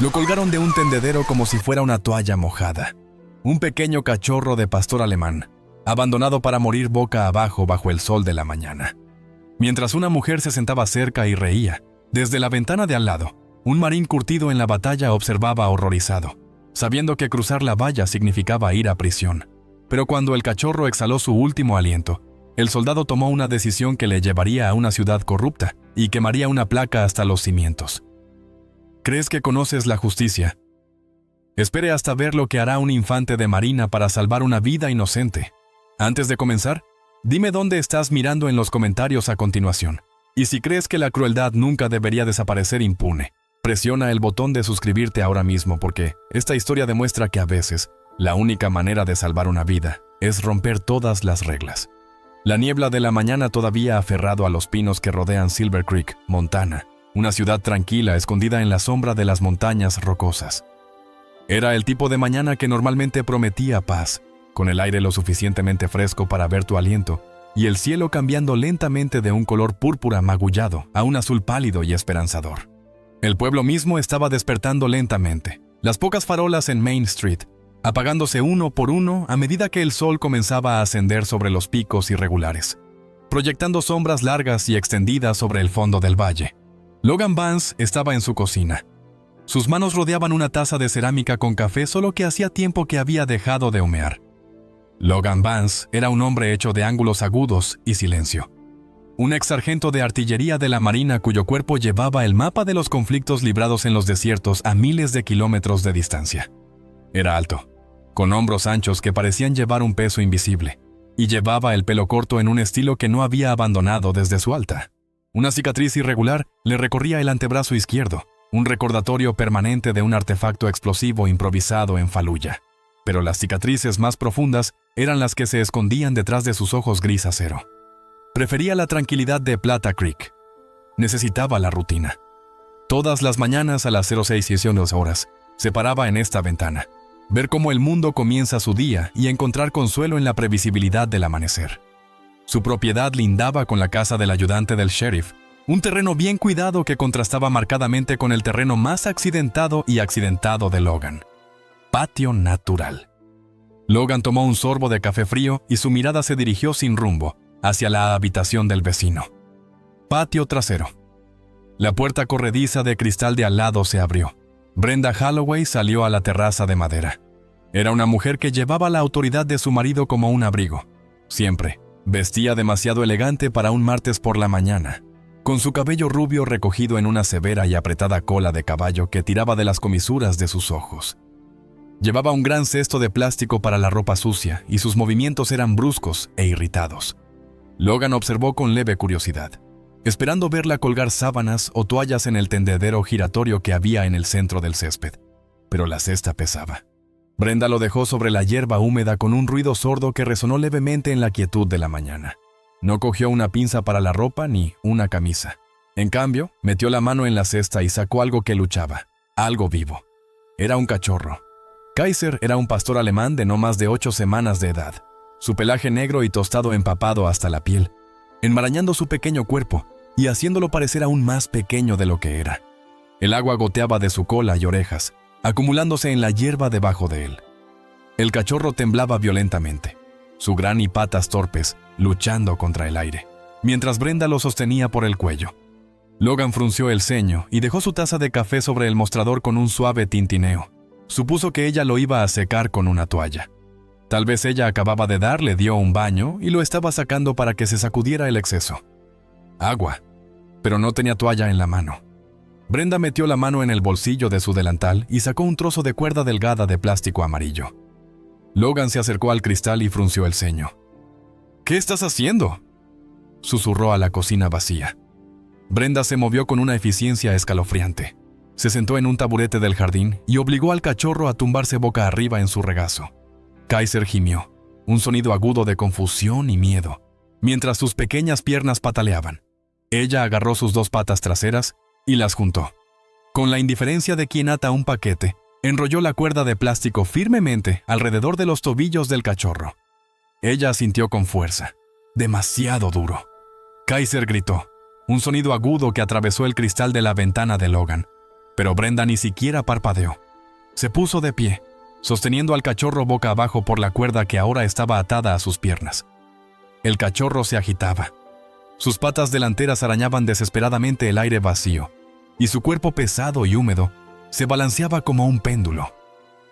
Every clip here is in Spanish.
Lo colgaron de un tendedero como si fuera una toalla mojada. Un pequeño cachorro de pastor alemán, abandonado para morir boca abajo bajo el sol de la mañana. Mientras una mujer se sentaba cerca y reía, desde la ventana de al lado, un marín curtido en la batalla observaba horrorizado, sabiendo que cruzar la valla significaba ir a prisión. Pero cuando el cachorro exhaló su último aliento, el soldado tomó una decisión que le llevaría a una ciudad corrupta y quemaría una placa hasta los cimientos. ¿Crees que conoces la justicia? Espere hasta ver lo que hará un infante de marina para salvar una vida inocente. Antes de comenzar, dime dónde estás mirando en los comentarios a continuación. Y si crees que la crueldad nunca debería desaparecer impune, presiona el botón de suscribirte ahora mismo porque esta historia demuestra que a veces la única manera de salvar una vida es romper todas las reglas. La niebla de la mañana todavía aferrado a los pinos que rodean Silver Creek, Montana, una ciudad tranquila escondida en la sombra de las montañas rocosas. Era el tipo de mañana que normalmente prometía paz, con el aire lo suficientemente fresco para ver tu aliento y el cielo cambiando lentamente de un color púrpura magullado a un azul pálido y esperanzador. El pueblo mismo estaba despertando lentamente, las pocas farolas en Main Street, apagándose uno por uno a medida que el sol comenzaba a ascender sobre los picos irregulares, proyectando sombras largas y extendidas sobre el fondo del valle. Logan Vance estaba en su cocina. Sus manos rodeaban una taza de cerámica con café, solo que hacía tiempo que había dejado de humear. Logan Vance era un hombre hecho de ángulos agudos y silencio. Un ex sargento de artillería de la Marina cuyo cuerpo llevaba el mapa de los conflictos librados en los desiertos a miles de kilómetros de distancia. Era alto, con hombros anchos que parecían llevar un peso invisible, y llevaba el pelo corto en un estilo que no había abandonado desde su alta. Una cicatriz irregular le recorría el antebrazo izquierdo, un recordatorio permanente de un artefacto explosivo improvisado en Fallujah. Pero las cicatrices más profundas eran las que se escondían detrás de sus ojos gris acero. Prefería la tranquilidad de Plata Creek. Necesitaba la rutina. Todas las mañanas a las 06:18 horas, se paraba en esta ventana, ver cómo el mundo comienza su día y encontrar consuelo en la previsibilidad del amanecer. Su propiedad lindaba con la casa del ayudante del sheriff, un terreno bien cuidado que contrastaba marcadamente con el terreno más accidentado de Logan. Patio natural. Logan tomó un sorbo de café frío y su mirada se dirigió sin rumbo hacia la habitación del vecino. Patio trasero. La puerta corrediza de cristal de al lado se abrió. Brenda Holloway salió a la terraza de madera. Era una mujer que llevaba la autoridad de su marido como un abrigo. Siempre. Vestía demasiado elegante para un martes por la mañana, con su cabello rubio recogido en una severa y apretada cola de caballo que tiraba de las comisuras de sus ojos. Llevaba un gran cesto de plástico para la ropa sucia y sus movimientos eran bruscos e irritados. Logan observó con leve curiosidad, esperando verla colgar sábanas o toallas en el tendedero giratorio que había en el centro del césped, pero la cesta pesaba. Brenda lo dejó sobre la hierba húmeda con un ruido sordo que resonó levemente en la quietud de la mañana. No cogió una pinza para la ropa ni una camisa. En cambio, metió la mano en la cesta y sacó algo que luchaba, algo vivo. Era un cachorro. Kaiser era un pastor alemán de no más de 8 semanas de edad, su pelaje negro y tostado empapado hasta la piel, enmarañando su pequeño cuerpo y haciéndolo parecer aún más pequeño de lo que era. El agua goteaba de su cola y orejas, acumulándose en la hierba debajo de él. El cachorro temblaba violentamente, su gran y patas torpes, luchando contra el aire, mientras Brenda lo sostenía por el cuello. Logan frunció el ceño y dejó su taza de café sobre el mostrador con un suave tintineo. Supuso que ella lo iba a secar con una toalla. Tal vez ella acababa de le dio un baño y lo estaba sacando para que se sacudiera el exceso. Agua, pero no tenía toalla en la mano. Brenda metió la mano en el bolsillo de su delantal y sacó un trozo de cuerda delgada de plástico amarillo. Logan se acercó al cristal y frunció el ceño. ¿Qué estás haciendo?, susurró a la cocina vacía. Brenda se movió con una eficiencia escalofriante. Se sentó en un taburete del jardín y obligó al cachorro a tumbarse boca arriba en su regazo. Kaiser gimió, un sonido agudo de confusión y miedo, mientras sus pequeñas piernas pataleaban. Ella agarró sus 2 patas traseras y las juntó. Con la indiferencia de quien ata un paquete, enrolló la cuerda de plástico firmemente alrededor de los tobillos del cachorro. Ella sintió con fuerza, demasiado duro. Kaiser gritó, un sonido agudo que atravesó el cristal de la ventana de Logan. Pero Brenda ni siquiera parpadeó. Se puso de pie, sosteniendo al cachorro boca abajo por la cuerda que ahora estaba atada a sus piernas. El cachorro se agitaba. Sus patas delanteras arañaban desesperadamente el aire vacío, y su cuerpo pesado y húmedo se balanceaba como un péndulo.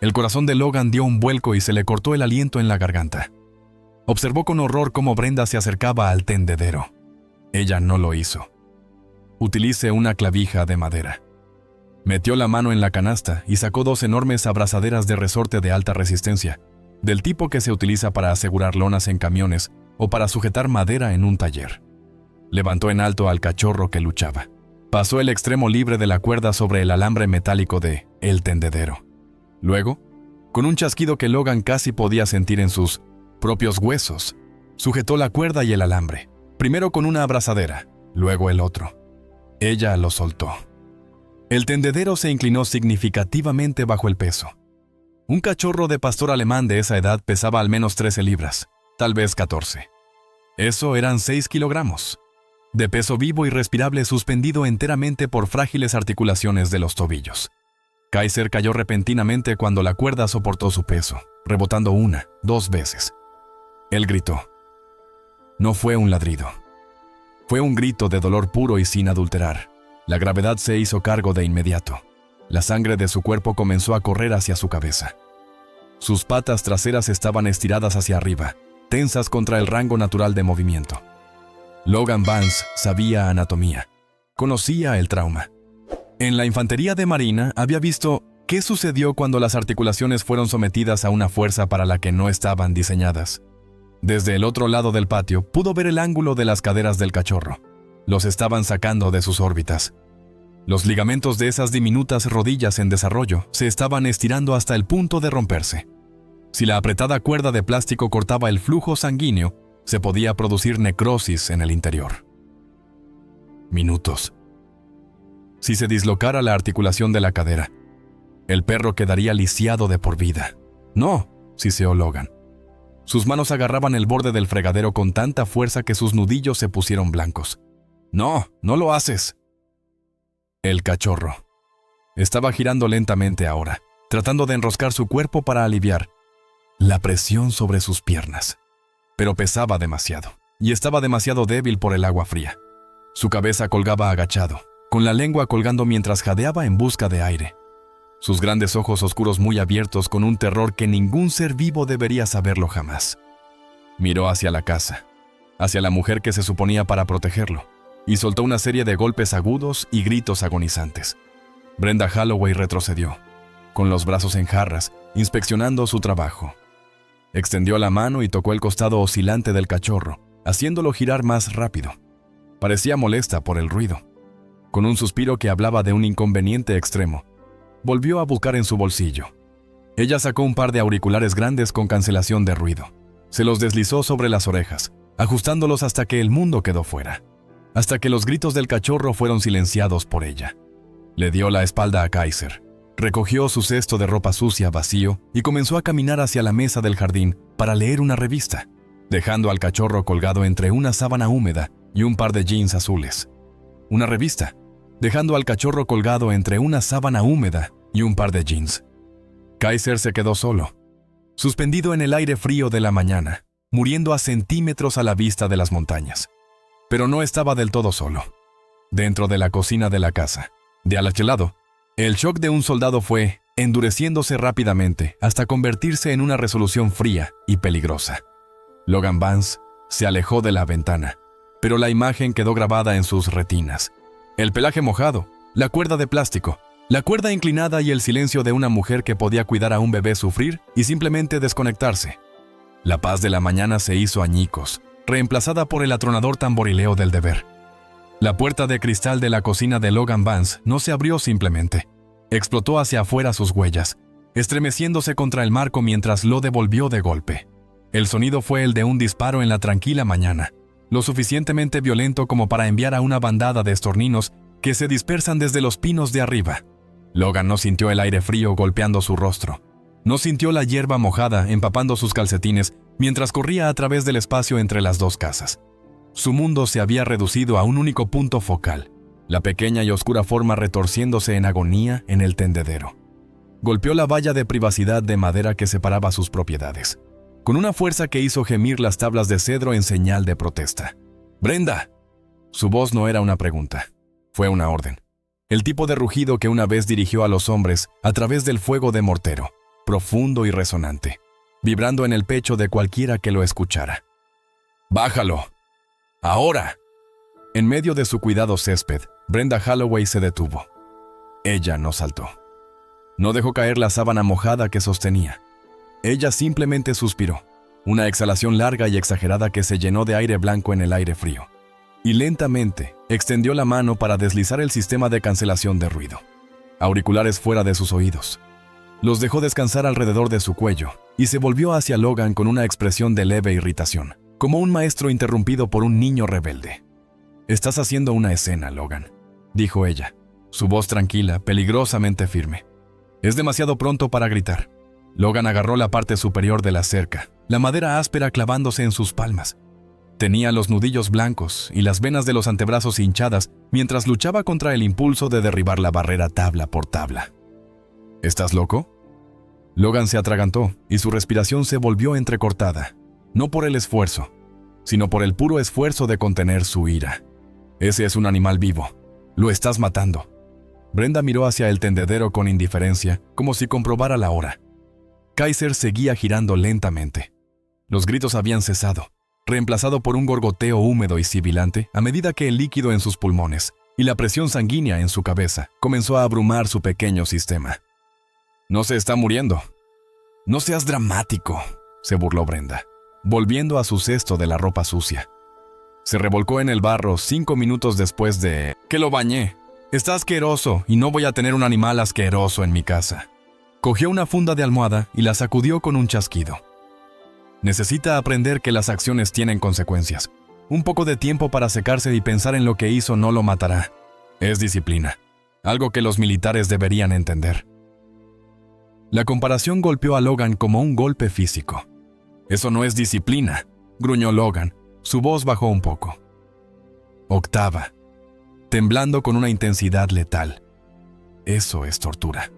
El corazón de Logan dio un vuelco y se le cortó el aliento en la garganta. Observó con horror cómo Brenda se acercaba al tendedero. Ella no lo hizo. Utilice una clavija de madera. Metió la mano en la canasta y sacó 2 enormes abrazaderas de resorte de alta resistencia, del tipo que se utiliza para asegurar lonas en camiones o para sujetar madera en un taller. Levantó en alto al cachorro que luchaba. Pasó el extremo libre de la cuerda sobre el alambre metálico de el tendedero. Luego, con un chasquido que Logan casi podía sentir en sus propios huesos, sujetó la cuerda y el alambre, primero con una abrazadera, luego el otro. Ella lo soltó. El tendedero se inclinó significativamente bajo el peso. Un cachorro de pastor alemán de esa edad pesaba al menos 13 libras, tal vez 14. Eso eran 6 kilogramos, de peso vivo y respirable suspendido enteramente por frágiles articulaciones de los tobillos. Kaiser cayó repentinamente cuando la cuerda soportó su peso, rebotando 1, 2 veces. Él gritó. No fue un ladrido. Fue un grito de dolor puro y sin adulterar. La gravedad se hizo cargo de inmediato. La sangre de su cuerpo comenzó a correr hacia su cabeza. Sus patas traseras estaban estiradas hacia arriba, tensas contra el rango natural de movimiento. Logan Vance sabía anatomía. Conocía el trauma. En la infantería de marina había visto qué sucedió cuando las articulaciones fueron sometidas a una fuerza para la que no estaban diseñadas. Desde el otro lado del patio pudo ver el ángulo de las caderas del cachorro. Los estaban sacando de sus órbitas. Los ligamentos de esas diminutas rodillas en desarrollo se estaban estirando hasta el punto de romperse. Si la apretada cuerda de plástico cortaba el flujo sanguíneo, se podía producir necrosis en el interior. Minutos. Si se dislocara la articulación de la cadera, el perro quedaría lisiado de por vida. No, siseó Logan. Sus manos agarraban el borde del fregadero con tanta fuerza que sus nudillos se pusieron blancos. No, no lo haces. El cachorro estaba girando lentamente ahora, tratando de enroscar su cuerpo para aliviar la presión sobre sus piernas. Pero pesaba demasiado, y estaba demasiado débil por el agua fría. Su cabeza colgaba agachado, con la lengua colgando mientras jadeaba en busca de aire. Sus grandes ojos oscuros muy abiertos con un terror que ningún ser vivo debería saberlo jamás. Miró hacia la casa, hacia la mujer que se suponía para protegerlo, y soltó una serie de golpes agudos y gritos agonizantes. Brenda Holloway retrocedió, con los brazos en jarras, inspeccionando su trabajo. Extendió la mano y tocó el costado oscilante del cachorro, haciéndolo girar más rápido. Parecía molesta por el ruido. Con un suspiro que hablaba de un inconveniente extremo, volvió a buscar en su bolsillo. Ella sacó un par de auriculares grandes con cancelación de ruido. Se los deslizó sobre las orejas, ajustándolos hasta que el mundo quedó fuera. Hasta que los gritos del cachorro fueron silenciados por ella. Le dio la espalda a Kaiser. Recogió su cesto de ropa sucia vacío y comenzó a caminar hacia la mesa del jardín para leer una revista, dejando al cachorro colgado entre una sábana húmeda y un par de jeans azules. Una revista, dejando al cachorro colgado entre una sábana húmeda y un par de jeans. Kaiser se quedó solo, suspendido en el aire frío de la mañana, muriendo a centímetros a la vista de las montañas. Pero no estaba del todo solo. Dentro de la cocina de la casa, de aquel lado, el shock de un soldado fue endureciéndose rápidamente hasta convertirse en una resolución fría y peligrosa. Logan Vance se alejó de la ventana, pero la imagen quedó grabada en sus retinas. El pelaje mojado, la cuerda de plástico, la cuerda inclinada y el silencio de una mujer que podía cuidar a un bebé sufrir y simplemente desconectarse. La paz de la mañana se hizo añicos, reemplazada por el atronador tamborileo del deber. La puerta de cristal de la cocina de Logan Vance no se abrió simplemente. Explotó hacia afuera sus huellas, estremeciéndose contra el marco mientras lo devolvió de golpe. El sonido fue el de un disparo en la tranquila mañana, lo suficientemente violento como para enviar a una bandada de estorninos que se dispersan desde los pinos de arriba. Logan no sintió el aire frío golpeando su rostro. No sintió la hierba mojada empapando sus calcetines mientras corría a través del espacio entre las dos casas. Su mundo se había reducido a un único punto focal, la pequeña y oscura forma retorciéndose en agonía en el tendedero. Golpeó la valla de privacidad de madera que separaba sus propiedades, con una fuerza que hizo gemir las tablas de cedro en señal de protesta. ¡Brenda! Su voz no era una pregunta, fue una orden. El tipo de rugido que una vez dirigió a los hombres a través del fuego de mortero, profundo y resonante, vibrando en el pecho de cualquiera que lo escuchara. ¡Bájalo! ¡Ahora! En medio de su cuidado césped, Brenda Holloway se detuvo. Ella no saltó. No dejó caer la sábana mojada que sostenía. Ella simplemente suspiró, una exhalación larga y exagerada que se llenó de aire blanco en el aire frío, y lentamente extendió la mano para deslizar el sistema de cancelación de ruido. Auriculares fuera de sus oídos. Los dejó descansar alrededor de su cuello y se volvió hacia Logan con una expresión de leve irritación, como un maestro interrumpido por un niño rebelde. «Estás haciendo una escena, Logan», dijo ella, su voz tranquila, peligrosamente firme. «Es demasiado pronto para gritar». Logan agarró la parte superior de la cerca, la madera áspera clavándose en sus palmas. Tenía los nudillos blancos y las venas de los antebrazos hinchadas mientras luchaba contra el impulso de derribar la barrera tabla por tabla. «¿Estás loco?». Logan se atragantó y su respiración se volvió entrecortada, no por el esfuerzo, sino por el puro esfuerzo de contener su ira. «Ese es un animal vivo. Lo estás matando». Brenda miró hacia el tendedero con indiferencia, como si comprobara la hora. Kaiser seguía girando lentamente. Los gritos habían cesado, reemplazado por un gorgoteo húmedo y sibilante a medida que el líquido en sus pulmones y la presión sanguínea en su cabeza comenzó a abrumar su pequeño sistema. «No se está muriendo». «No seas dramático», se burló Brenda, volviendo a su cesto de la ropa sucia. Se revolcó en el barro 5 minutos después de que lo bañé. «Está asqueroso y no voy a tener un animal asqueroso en mi casa». Cogió una funda de almohada y la sacudió con un chasquido. Necesita aprender que las acciones tienen consecuencias. Un poco de tiempo para secarse y pensar en lo que hizo no lo matará. Es disciplina, algo que los militares deberían entender. La comparación golpeó a Logan como un golpe físico. «Eso no es disciplina», gruñó Logan. Su voz bajó un poco. Octava, temblando con una intensidad letal. «Eso es tortura».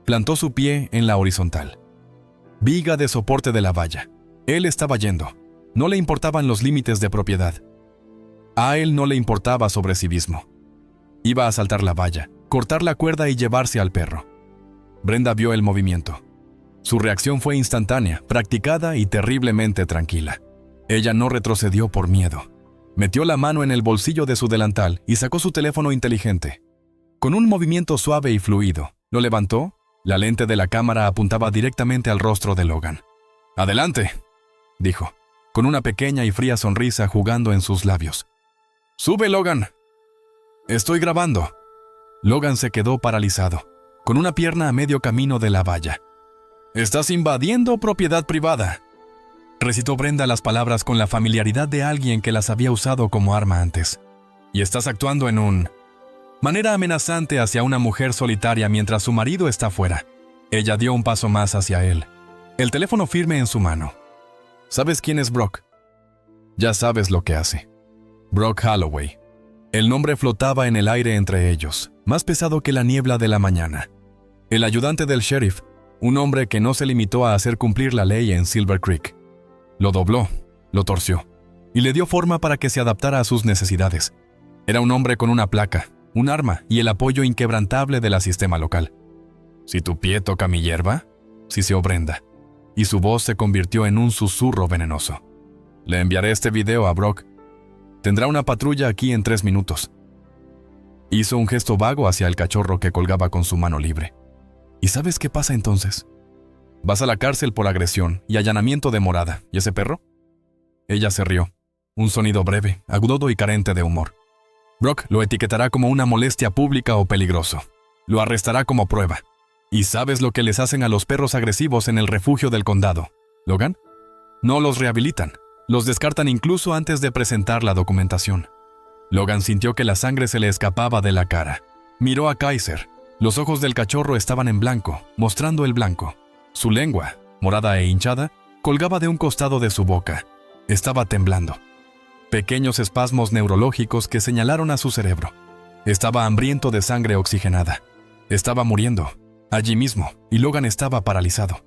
Plantó su pie en la horizontal. Viga de soporte de la valla. Él estaba yendo. No le importaban los límites de propiedad. A él no le importaba sobre sí mismo. Iba a saltar la valla, cortar la cuerda y llevarse al perro. Brenda vio el movimiento. Su reacción fue instantánea, practicada y terriblemente tranquila. Ella no retrocedió por miedo. Metió la mano en el bolsillo de su delantal y sacó su teléfono inteligente. Con un movimiento suave y fluido, lo levantó. La lente de la cámara apuntaba directamente al rostro de Logan. «Adelante», dijo, con una pequeña y fría sonrisa jugando en sus labios. «Sube, Logan». «Estoy grabando». Logan se quedó paralizado, con una pierna a medio camino de la valla. «Estás invadiendo propiedad privada», recitó Brenda las palabras con la familiaridad de alguien que las había usado como arma antes. «Y estás actuando en un... manera amenazante hacia una mujer solitaria mientras su marido está fuera». Ella dio un paso más hacia él, el teléfono firme en su mano. «¿Sabes quién es Brock?». «Ya sabes lo que hace». Brock Holloway. El nombre flotaba en el aire entre ellos, más pesado que la niebla de la mañana. El ayudante del sheriff, un hombre que no se limitó a hacer cumplir la ley en Silver Creek. Lo dobló, lo torció, y le dio forma para que se adaptara a sus necesidades. Era un hombre con una placa, un arma y el apoyo inquebrantable de la sistema local. «Si tu pie toca mi hierba», siseó Brenda, y su voz se convirtió en un susurro venenoso. «Le enviaré este video a Brock. Tendrá una patrulla aquí en 3 minutos». Hizo un gesto vago hacia el cachorro que colgaba con su mano libre. «¿Y sabes qué pasa entonces? Vas a la cárcel por agresión y allanamiento de morada. ¿Y ese perro?». Ella se rió, un sonido breve, agudo y carente de humor. «Brock lo etiquetará como una molestia pública o peligroso. Lo arrestará como prueba. ¿Y sabes lo que les hacen a los perros agresivos en el refugio del condado, Logan? No los rehabilitan. Los descartan incluso antes de presentar la documentación». Logan sintió que la sangre se le escapaba de la cara. Miró a Kaiser. Los ojos del cachorro estaban en blanco, mostrando el blanco. Su lengua, morada e hinchada, colgaba de un costado de su boca. Estaba temblando. Pequeños espasmos neurológicos que señalaron a su cerebro. Estaba hambriento de sangre oxigenada. Estaba muriendo, allí mismo, y Logan estaba paralizado.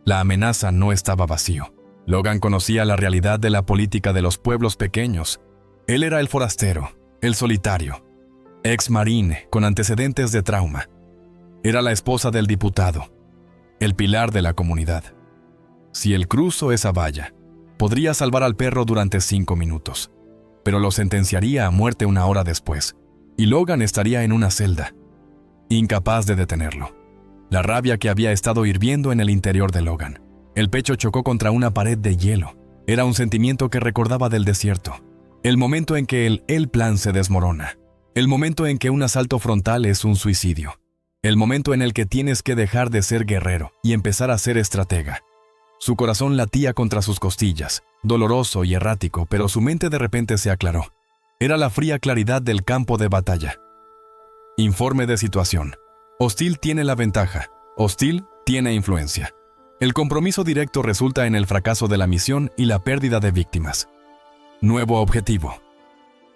La amenaza no estaba vacío. Logan conocía la realidad de la política de los pueblos pequeños. Él era el forastero, el solitario, ex marine con antecedentes de trauma. Era la esposa del diputado, el pilar de la comunidad. Si él cruzó esa valla, podría salvar al perro durante 5 minutos, pero lo sentenciaría a muerte 1 hora después, y Logan estaría en una celda, incapaz de detenerlo. La rabia que había estado hirviendo en el interior de Logan. El pecho chocó contra una pared de hielo. Era un sentimiento que recordaba del desierto. El momento en que el plan se desmorona. El momento en que un asalto frontal es un suicidio. El momento en el que tienes que dejar de ser guerrero y empezar a ser estratega. Su corazón latía contra sus costillas, doloroso y errático, pero su mente de repente se aclaró. Era la fría claridad del campo de batalla. Informe de situación. Hostil tiene la ventaja. Hostil tiene influencia. El compromiso directo resulta en el fracaso de la misión y la pérdida de víctimas. Nuevo objetivo.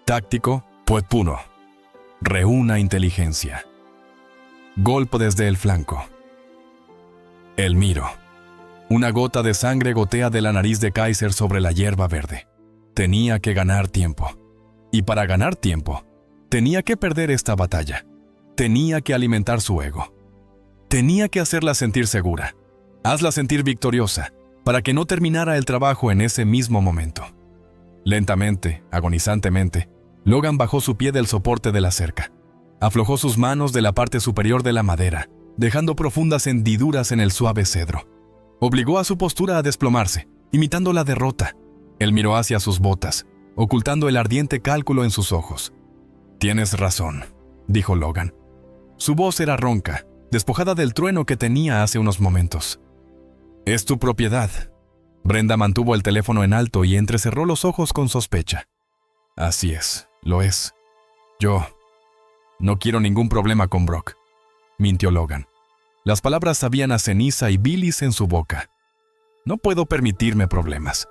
Táctico, puro. Reúna inteligencia. Golpe desde el flanco. El miro. Una gota de sangre gotea de la nariz de Kaiser sobre la hierba verde. Tenía que ganar tiempo. Y para ganar tiempo, tenía que perder esta batalla. Tenía que alimentar su ego. Tenía que hacerla sentir segura. Hazla sentir victoriosa, para que no terminara el trabajo en ese mismo momento. Lentamente, agonizantemente, Logan bajó su pie del soporte de la cerca. Aflojó sus manos de la parte superior de la madera, dejando profundas hendiduras en el suave cedro. Obligó a su postura a desplomarse, imitando la derrota. Él miró hacia sus botas, ocultando el ardiente cálculo en sus ojos. «Tienes razón», dijo Logan. Su voz era ronca, despojada del trueno que tenía hace unos momentos. «Es tu propiedad». Brenda mantuvo el teléfono en alto y entrecerró los ojos con sospecha. «Así es, lo es. Yo no quiero ningún problema con Brock», mintió Logan. Las palabras sabían a ceniza y bilis en su boca. «No puedo permitirme problemas».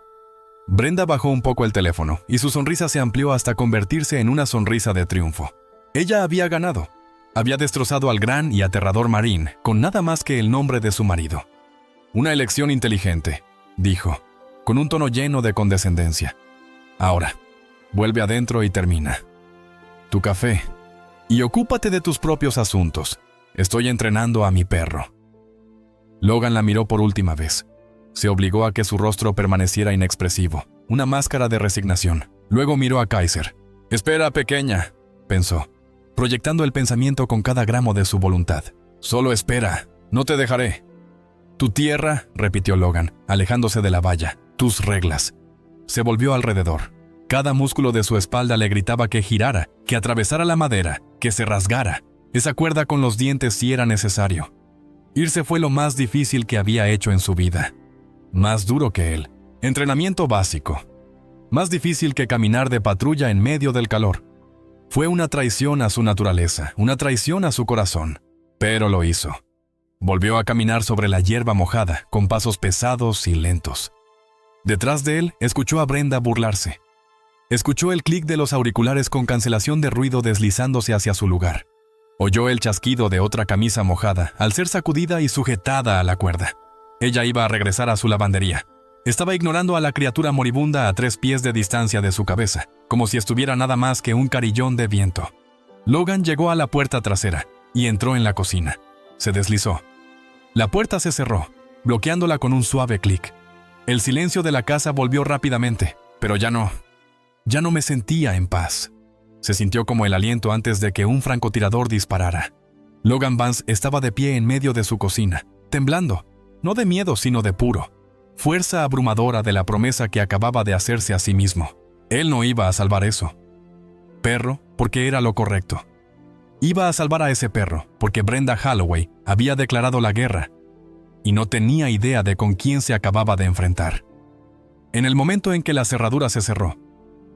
Brenda bajó un poco el teléfono y su sonrisa se amplió hasta convertirse en una sonrisa de triunfo. Ella había ganado. Había destrozado al gran y aterrador Marine con nada más que el nombre de su marido. «Una elección inteligente», dijo, con un tono lleno de condescendencia. «Ahora, vuelve adentro y termina. Tu café. Y ocúpate de tus propios asuntos. Estoy entrenando a mi perro». Logan la miró por última vez. Se obligó a que su rostro permaneciera inexpresivo, una máscara de resignación. Luego miró a Kaiser. «Espera, pequeña», pensó, proyectando el pensamiento con cada gramo de su voluntad. «Solo espera, no te dejaré». «Tu tierra», repitió Logan, alejándose de la valla. «Tus reglas». Se volvió alrededor. Cada músculo de su espalda le gritaba que girara, que atravesara la madera, que se rasgara. Esa cuerda con los dientes si era necesario. Irse fue lo más difícil que había hecho en su vida. Más duro que él. Entrenamiento básico. Más difícil que caminar de patrulla en medio del calor. Fue una traición a su naturaleza, una traición a su corazón. Pero lo hizo. Volvió a caminar sobre la hierba mojada, con pasos pesados y lentos. Detrás de él, escuchó a Brenda burlarse. Escuchó el clic de los auriculares con cancelación de ruido deslizándose hacia su lugar. Oyó el chasquido de otra camisa mojada al ser sacudida y sujetada a la cuerda. Ella iba a regresar a su lavandería. Estaba ignorando a la criatura moribunda a 3 pies de distancia de su cabeza, como si estuviera nada más que un carillón de viento. Logan llegó a la puerta trasera y entró en la cocina. Se deslizó. La puerta se cerró, bloqueándola con un suave clic. El silencio de la casa volvió rápidamente, pero ya no me sentía en paz. Se sintió como el aliento antes de que un francotirador disparara. Logan Vance estaba de pie en medio de su cocina, temblando, no de miedo sino de puro. Fuerza abrumadora de la promesa que acababa de hacerse a sí mismo. Él no iba a salvar eso. Perro, porque era lo correcto. Iba a salvar a ese perro, porque Brenda Holloway había declarado la guerra y no tenía idea de con quién se acababa de enfrentar. En el momento en que la cerradura se cerró,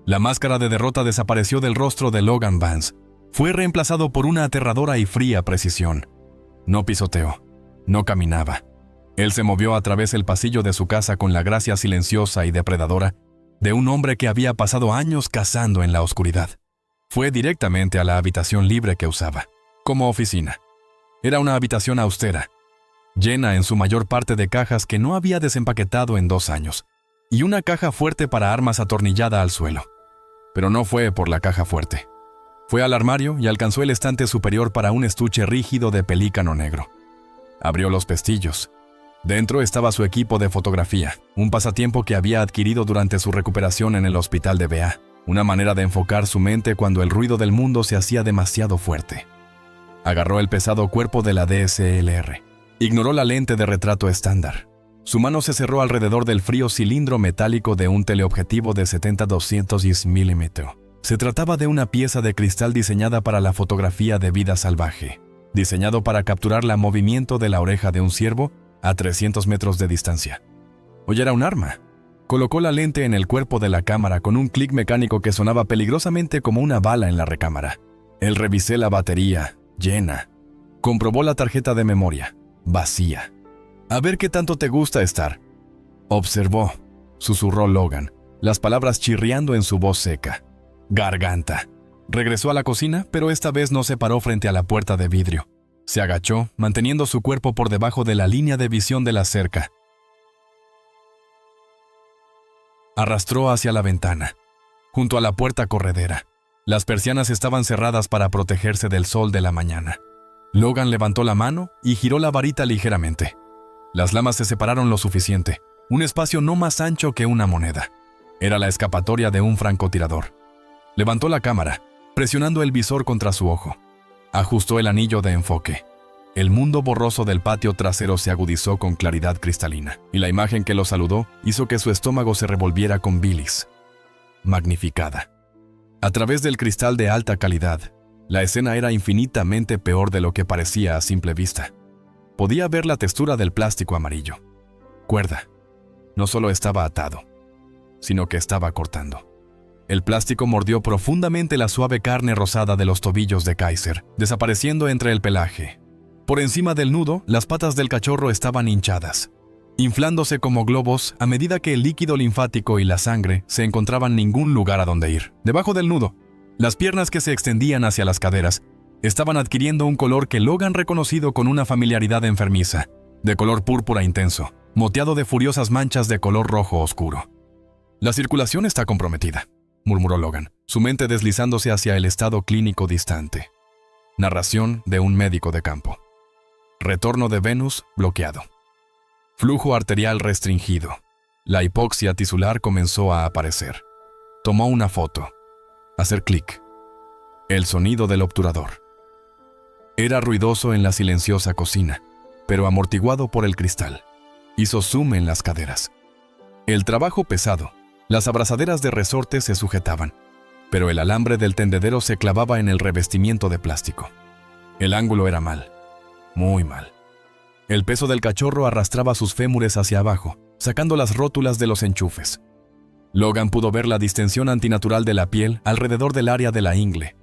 la máscara de derrota desapareció del rostro de Logan Vance. Fue reemplazado por una aterradora y fría precisión. No pisoteó, no caminaba. Él se movió a través del pasillo de su casa con la gracia silenciosa y depredadora de un hombre que había pasado años cazando en la oscuridad. Fue directamente a la habitación libre que usaba, como oficina. Era una habitación austera, llena en su mayor parte de cajas que no había desempaquetado en 2 años, y una caja fuerte para armas atornillada al suelo. Pero no fue por la caja fuerte. Fue al armario y alcanzó el estante superior para un estuche rígido de pelícano negro. Abrió los pestillos. Dentro estaba su equipo de fotografía, un pasatiempo que había adquirido durante su recuperación en el hospital de Bea, una manera de enfocar su mente cuando el ruido del mundo se hacía demasiado fuerte. Agarró el pesado cuerpo de la DSLR. Ignoró la lente de retrato estándar. Su mano se cerró alrededor del frío cilindro metálico de un teleobjetivo de 70-210 mm. Se trataba de una pieza de cristal diseñada para la fotografía de vida salvaje, diseñado para capturar el movimiento de la oreja de un ciervo a 300 metros de distancia. Hoy era un arma. Colocó la lente en el cuerpo de la cámara con un clic mecánico que sonaba peligrosamente como una bala en la recámara. Él revisé la batería, llena. Comprobó la tarjeta de memoria, vacía. A ver qué tanto te gusta estar. Observó, susurró Logan, las palabras chirriando en su voz seca. Garganta. Regresó a la cocina, pero esta vez no se paró frente a la puerta de vidrio. Se agachó, manteniendo su cuerpo por debajo de la línea de visión de la cerca. Arrastró hacia la ventana, junto a la puerta corredera. Las persianas estaban cerradas para protegerse del sol de la mañana. Logan levantó la mano y giró la varita ligeramente. Las lamas se separaron lo suficiente, un espacio no más ancho que una moneda. Era la escapatoria de un francotirador. Levantó la cámara, presionando el visor contra su ojo. Ajustó el anillo de enfoque. El mundo borroso del patio trasero se agudizó con claridad cristalina, y la imagen que lo saludó hizo que su estómago se revolviera con bilis. Magnificada. A través del cristal de alta calidad, la escena era infinitamente peor de lo que parecía a simple vista. Podía ver la textura del plástico amarillo. Cuerda. No solo estaba atado, sino que estaba cortando. El plástico mordió profundamente la suave carne rosada de los tobillos de Kaiser, desapareciendo entre el pelaje. Por encima del nudo, las patas del cachorro estaban hinchadas, inflándose como globos a medida que el líquido linfático y la sangre se encontraban ningún lugar a donde ir. Debajo del nudo, las piernas que se extendían hacia las caderas estaban adquiriendo un color que Logan reconocido con una familiaridad enfermiza, de color púrpura intenso, moteado de furiosas manchas de color rojo oscuro. La circulación está comprometida, murmuró Logan, su mente deslizándose hacia el estado clínico distante. Narración de un médico de campo. Retorno de Venus bloqueado. Flujo arterial restringido. La hipoxia tisular comenzó a aparecer. Tomó una foto. Hacer clic. El sonido del obturador. Era ruidoso en la silenciosa cocina, pero amortiguado por el cristal. Hizo zoom en las caderas. El trabajo pesado. Las abrazaderas de resorte se sujetaban, pero el alambre del tendedero se clavaba en el revestimiento de plástico. El ángulo era mal, muy mal. El peso del cachorro arrastraba sus fémures hacia abajo, sacando las rótulas de los enchufes. Logan pudo ver la distensión antinatural de la piel alrededor del área de la ingle.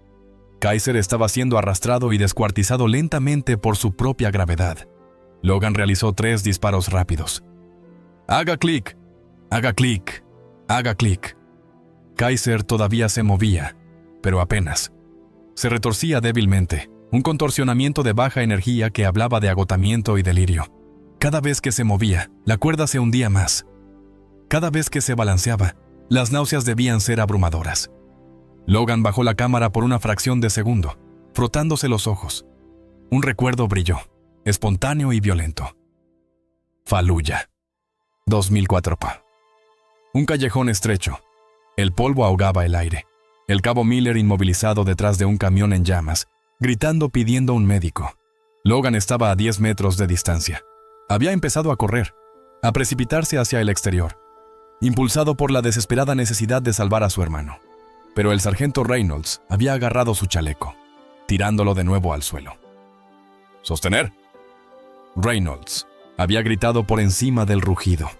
Kaiser estaba siendo arrastrado y descuartizado lentamente por su propia gravedad. Logan realizó 3 disparos rápidos. ¡Haga clic! ¡Haga clic! ¡Haga clic! Kaiser todavía se movía, pero apenas. Se retorcía débilmente, un contorsionamiento de baja energía que hablaba de agotamiento y delirio. Cada vez que se movía, la cuerda se hundía más. Cada vez que se balanceaba, las náuseas debían ser abrumadoras. Logan bajó la cámara por una fracción de segundo, frotándose los ojos. Un recuerdo brilló, espontáneo y violento. Fallujah. 2004. Un callejón estrecho. El polvo ahogaba el aire. El cabo Miller inmovilizado detrás de un camión en llamas, gritando pidiendo un médico. Logan estaba a 10 metros de distancia. Había empezado a correr, a precipitarse hacia el exterior, impulsado por la desesperada necesidad de salvar a su hermano. Pero el sargento Reynolds había agarrado su chaleco, tirándolo de nuevo al suelo. ¡Sostener! Reynolds había gritado por encima del rugido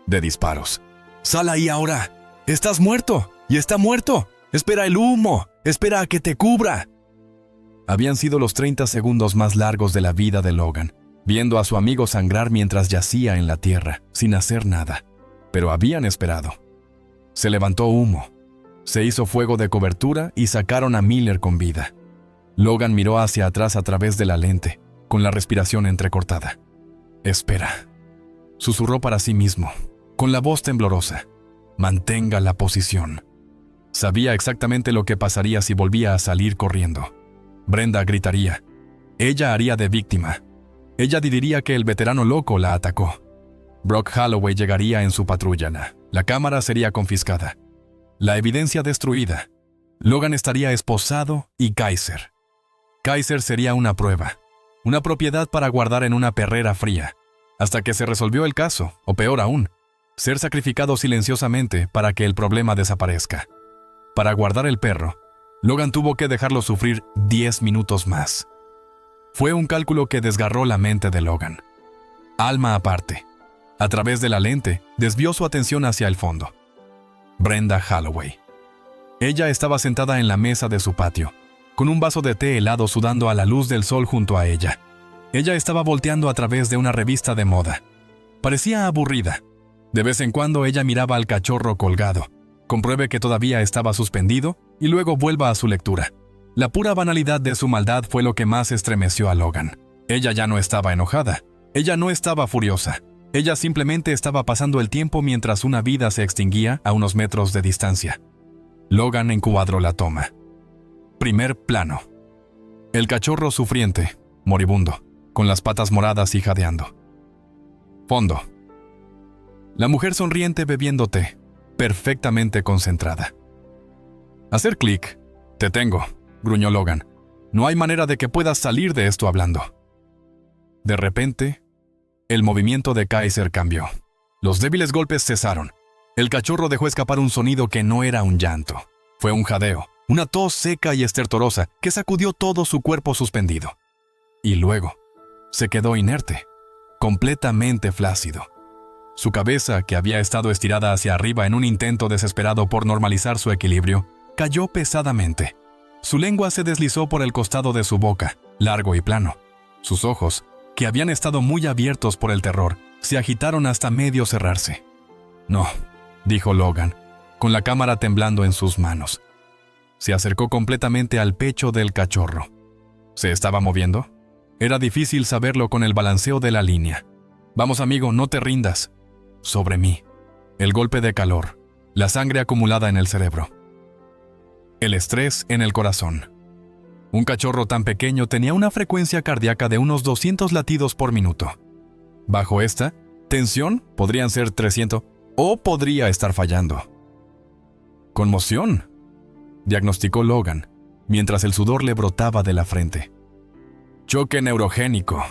de disparos. ¡Sal ahí ahora! ¡Estás muerto! ¡Y está muerto! ¡Espera el humo! ¡Espera a que te cubra! Habían sido los 30 segundos más largos de la vida de Logan, viendo a su amigo sangrar mientras yacía en la tierra, sin hacer nada. Pero habían esperado. Se levantó humo. Se hizo fuego de cobertura y sacaron a Miller con vida. Logan miró hacia atrás a través de la lente, con la respiración entrecortada. «Espera», susurró para sí mismo, con la voz temblorosa. «Mantenga la posición». Sabía exactamente lo que pasaría si volvía a salir corriendo. Brenda gritaría. Ella haría de víctima. Ella diría que el veterano loco la atacó. Brock Holloway llegaría en su patrulla. La cámara sería confiscada. La evidencia destruida. Logan estaría esposado y Kaiser. Kaiser sería una prueba, una propiedad para guardar en una perrera fría, hasta que se resolvió el caso, o peor aún, ser sacrificado silenciosamente para que el problema desaparezca. Para guardar el perro, Logan tuvo que dejarlo sufrir 10 minutos más. Fue un cálculo que desgarró la mente de Logan. Alma aparte, a través de la lente, desvió su atención hacia el fondo. Brenda Holloway. Ella estaba sentada en la mesa de su patio, con un vaso de té helado sudando a la luz del sol junto a ella. Ella estaba volteando a través de una revista de moda. Parecía aburrida. De vez en cuando ella miraba al cachorro colgado, compruebe que todavía estaba suspendido y luego vuelva a su lectura. La pura banalidad de su maldad fue lo que más estremeció a Logan. Ella ya no estaba enojada. Ella no estaba furiosa. Ella simplemente estaba pasando el tiempo mientras una vida se extinguía a unos metros de distancia. Logan encuadró la toma. Primer plano. El cachorro sufriente, moribundo, con las patas moradas y jadeando. Fondo. La mujer sonriente bebiendo té, perfectamente concentrada. Hacer clic. Te tengo, gruñó Logan. No hay manera de que puedas salir de esto hablando. De repente, el movimiento de Kaiser cambió. Los débiles golpes cesaron. El cachorro dejó escapar un sonido que no era un llanto. Fue un jadeo, una tos seca y estertorosa que sacudió todo su cuerpo suspendido. Y luego, se quedó inerte, completamente flácido. Su cabeza, que había estado estirada hacia arriba en un intento desesperado por normalizar su equilibrio, cayó pesadamente. Su lengua se deslizó por el costado de su boca, largo y plano. Sus ojos, que habían estado muy abiertos por el terror, se agitaron hasta medio cerrarse. «No», dijo Logan, con la cámara temblando en sus manos. Se acercó completamente al pecho del cachorro. ¿Se estaba moviendo? Era difícil saberlo con el balanceo de la línea. «Vamos, amigo, no te rindas». Sobre mí. El golpe de calor. La sangre acumulada en el cerebro. El estrés en el corazón. Un cachorro tan pequeño tenía una frecuencia cardíaca de unos 200 latidos por minuto. Bajo esta tensión podrían ser 300 o podría estar fallando. «Conmoción», diagnosticó Logan, mientras el sudor le brotaba de la frente. «Choque neurogénico».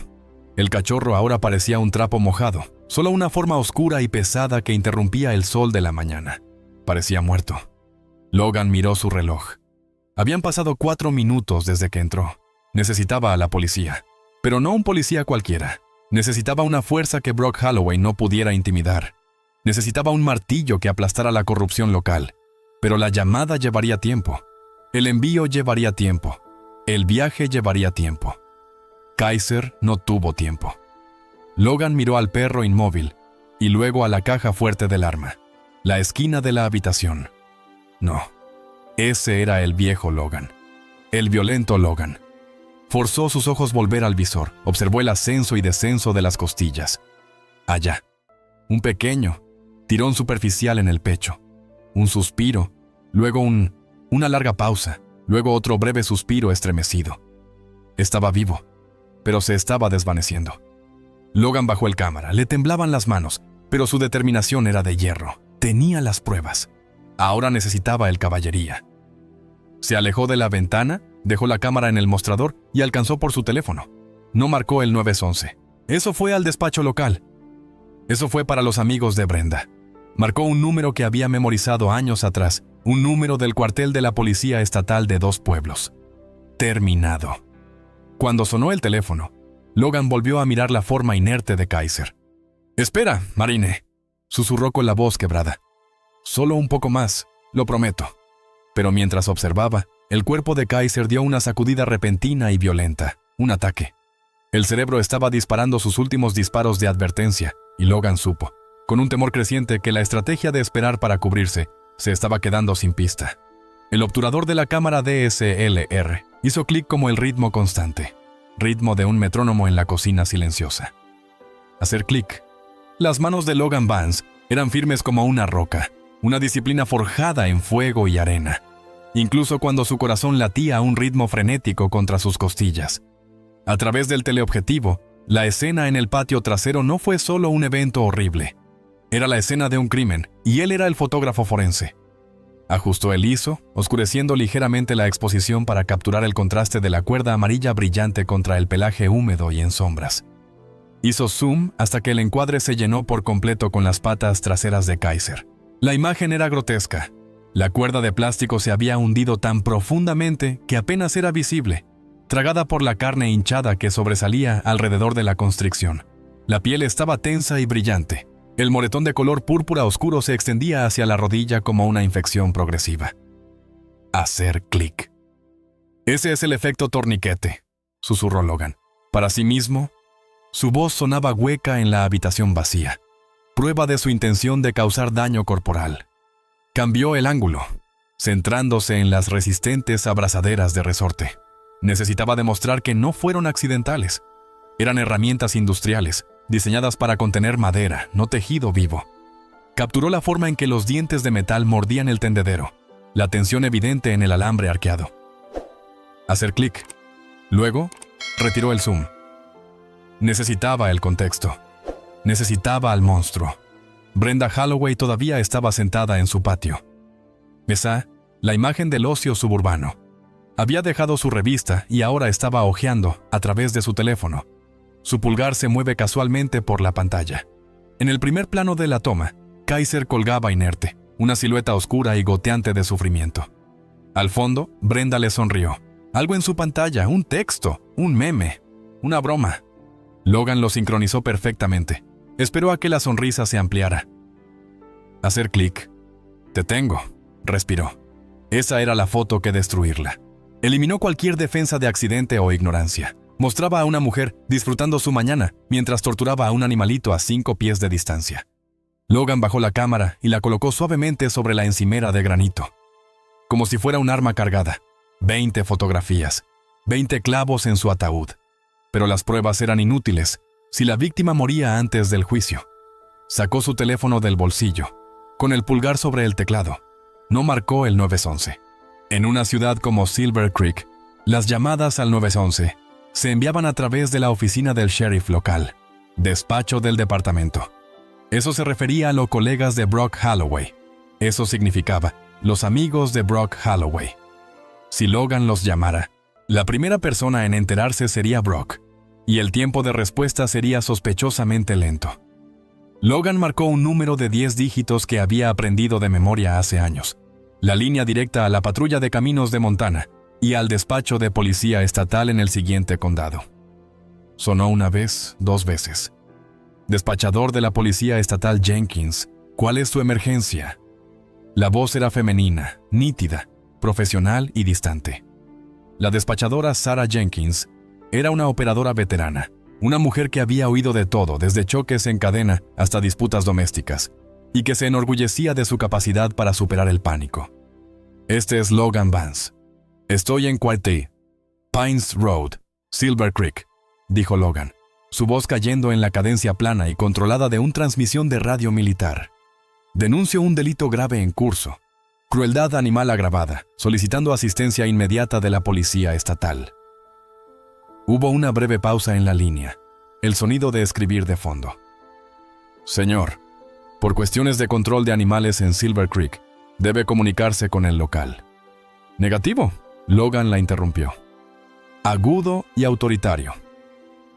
El cachorro ahora parecía un trapo mojado, solo una forma oscura y pesada que interrumpía el sol de la mañana. Parecía muerto. Logan miró su reloj. Habían pasado 4 minutos desde que entró. Necesitaba a la policía, pero no un policía cualquiera. Necesitaba una fuerza que Brock Holloway no pudiera intimidar. Necesitaba un martillo que aplastara la corrupción local. Pero la llamada llevaría tiempo. El envío llevaría tiempo. El viaje llevaría tiempo. Kaiser no tuvo tiempo. Logan miró al perro inmóvil y luego a la caja fuerte del arma, la esquina de la habitación. No, ese era el viejo Logan, el violento Logan. Forzó sus ojos volver al visor, observó el ascenso y descenso de las costillas. Allá, un pequeño tirón superficial en el pecho, un suspiro, luego una larga pausa, luego otro breve suspiro estremecido. Estaba vivo, pero se estaba desvaneciendo. Logan bajó el cámara, le temblaban las manos, pero su determinación era de hierro. Tenía las pruebas. Ahora necesitaba el caballería. Se alejó de la ventana, dejó la cámara en el mostrador y alcanzó por su teléfono. No marcó el 911. Eso fue al despacho local. Eso fue para los amigos de Brenda. Marcó un número que había memorizado años atrás, un número del cuartel de la Policía Estatal de 2 pueblos. Terminado. Cuando sonó el teléfono, Logan volvió a mirar la forma inerte de Kaiser. «Espera, Marine», susurró con la voz quebrada. «Solo un poco más, lo prometo». Pero mientras observaba, el cuerpo de Kaiser dio una sacudida repentina y violenta, un ataque. El cerebro estaba disparando sus últimos disparos de advertencia, y Logan supo, con un temor creciente, que la estrategia de esperar para cubrirse se estaba quedando sin pista. El obturador de la cámara DSLR hizo clic como el ritmo constante, ritmo de un metrónomo en la cocina silenciosa. Hacer clic. Las manos de Logan Vance eran firmes como una roca, una disciplina forjada en fuego y arena, incluso cuando su corazón latía a un ritmo frenético contra sus costillas. A través del teleobjetivo, la escena en el patio trasero no fue solo un evento horrible. Era la escena de un crimen, y él era el fotógrafo forense. Ajustó el ISO, oscureciendo ligeramente la exposición para capturar el contraste de la cuerda amarilla brillante contra el pelaje húmedo y en sombras. Hizo zoom hasta que el encuadre se llenó por completo con las patas traseras de Kaiser. La imagen era grotesca. La cuerda de plástico se había hundido tan profundamente que apenas era visible, tragada por la carne hinchada que sobresalía alrededor de la constricción. La piel estaba tensa y brillante. El moretón de color púrpura oscuro se extendía hacia la rodilla como una infección progresiva. Hacer clic. Ese es el efecto torniquete, susurró Logan. Para sí mismo, su voz sonaba hueca en la habitación vacía, prueba de su intención de causar daño corporal. Cambió el ángulo, centrándose en las resistentes abrazaderas de resorte. Necesitaba demostrar que no fueron accidentales. Eran herramientas industriales, diseñadas para contener madera, no tejido vivo. Capturó la forma en que los dientes de metal mordían el tendedero, la tensión evidente en el alambre arqueado. Hacer clic. Luego, retiró el zoom. Necesitaba el contexto. Necesitaba al monstruo. Brenda Holloway todavía estaba sentada en su patio. Esa, la imagen del ocio suburbano. Había dejado su revista y ahora estaba hojeando a través de su teléfono. Su pulgar se mueve casualmente por la pantalla. En el primer plano de la toma, Kaiser colgaba inerte, una silueta oscura y goteante de sufrimiento. Al fondo, Brenda le sonrió. Algo en su pantalla, un texto, un meme, una broma. Logan lo sincronizó perfectamente. Esperó a que la sonrisa se ampliara. Hacer clic. Te tengo, respiró. Esa era la foto que destruirla. Eliminó cualquier defensa de accidente o ignorancia. Mostraba a una mujer disfrutando su mañana mientras torturaba a un animalito a 5 pies de distancia. Logan bajó la cámara y la colocó suavemente sobre la encimera de granito. Como si fuera un arma cargada. 20 fotografías. 20 clavos en su ataúd. Pero las pruebas eran inútiles si la víctima moría antes del juicio. Sacó su teléfono del bolsillo, con el pulgar sobre el teclado. No marcó el 911. En una ciudad como Silver Creek, las llamadas al 911 se enviaban a través de la oficina del sheriff local, despacho del departamento. Eso se refería a los colegas de Brock Holloway. Eso significaba los amigos de Brock Holloway. Si Logan los llamara, la primera persona en enterarse sería Brock, y el tiempo de respuesta sería sospechosamente lento. Logan marcó un número de 10 dígitos que había aprendido de memoria hace años. La línea directa a la patrulla de caminos de Montana y al despacho de policía estatal en el siguiente condado. Sonó una vez, 2 veces. Despachador de la policía estatal Jenkins, ¿cuál es su emergencia? La voz era femenina, nítida, profesional y distante. La despachadora Sarah Jenkins era una operadora veterana, una mujer que había oído de todo, desde choques en cadena hasta disputas domésticas, y que se enorgullecía de su capacidad para superar el pánico. Este es Logan Vance. Estoy en Quartet, Pines Road, Silver Creek, dijo Logan, su voz cayendo en la cadencia plana y controlada de una transmisión de radio militar. Denuncio un delito grave en curso. Crueldad animal agravada, solicitando asistencia inmediata de la policía estatal. Hubo una breve pausa en la línea, el sonido de escribir de fondo. Señor, por cuestiones de control de animales en Silver Creek, debe comunicarse con el local. Negativo, Logan la interrumpió. Agudo y autoritario.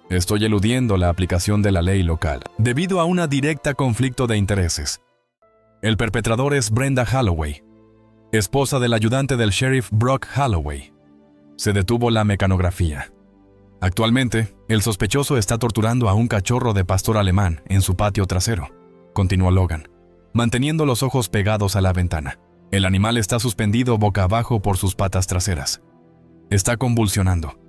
Estoy eludiendo la aplicación de la ley local, debido a una directa conflicto de intereses. El perpetrador es Brenda Holloway, esposa del ayudante del sheriff Brock Holloway. Se detuvo la mecanografía. Actualmente, el sospechoso está torturando a un cachorro de pastor alemán en su patio trasero, continuó Logan, manteniendo los ojos pegados a la ventana. El animal está suspendido boca abajo por sus patas traseras. Está convulsionando.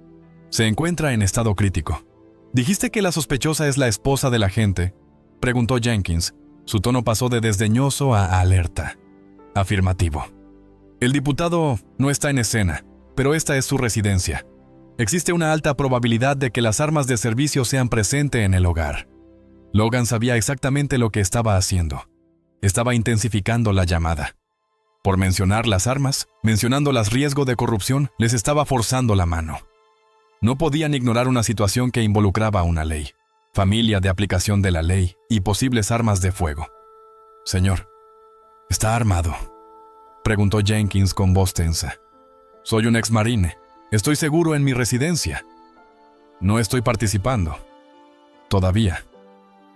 Se encuentra en estado crítico. ¿Dijiste que la sospechosa es la esposa del agente?, preguntó Jenkins. Su tono pasó de desdeñoso a alerta. Afirmativo. El diputado no está en escena, pero esta es su residencia. Existe una alta probabilidad de que las armas de servicio sean presentes en el hogar. Logan sabía exactamente lo que estaba haciendo. Estaba intensificando la llamada. Por mencionar las armas, mencionando los riesgos de corrupción, les estaba forzando la mano. No podían ignorar una situación que involucraba una ley, familia de aplicación de la ley y posibles armas de fuego. Señor, ¿está armado?, preguntó Jenkins con voz tensa. Soy un exmarine. Estoy seguro en mi residencia. No estoy participando. Todavía.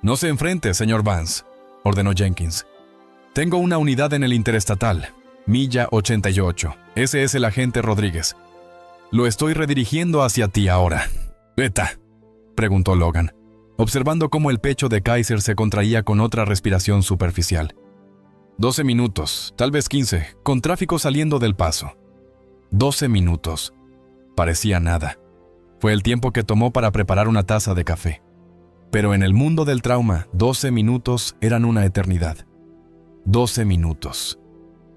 No se enfrente, señor Vance, ordenó Jenkins. Tengo una unidad en el interestatal, Milla 88. Ese es el agente Rodríguez. Lo estoy redirigiendo hacia ti ahora. ¿Beta?, preguntó Logan, observando cómo el pecho de Kaiser se contraía con otra respiración superficial. 12 minutos, tal vez 15, con tráfico saliendo del paso. 12 minutos. Parecía nada. Fue el tiempo que tomó para preparar una taza de café. Pero en el mundo del trauma, 12 minutos eran una eternidad. 12 minutos.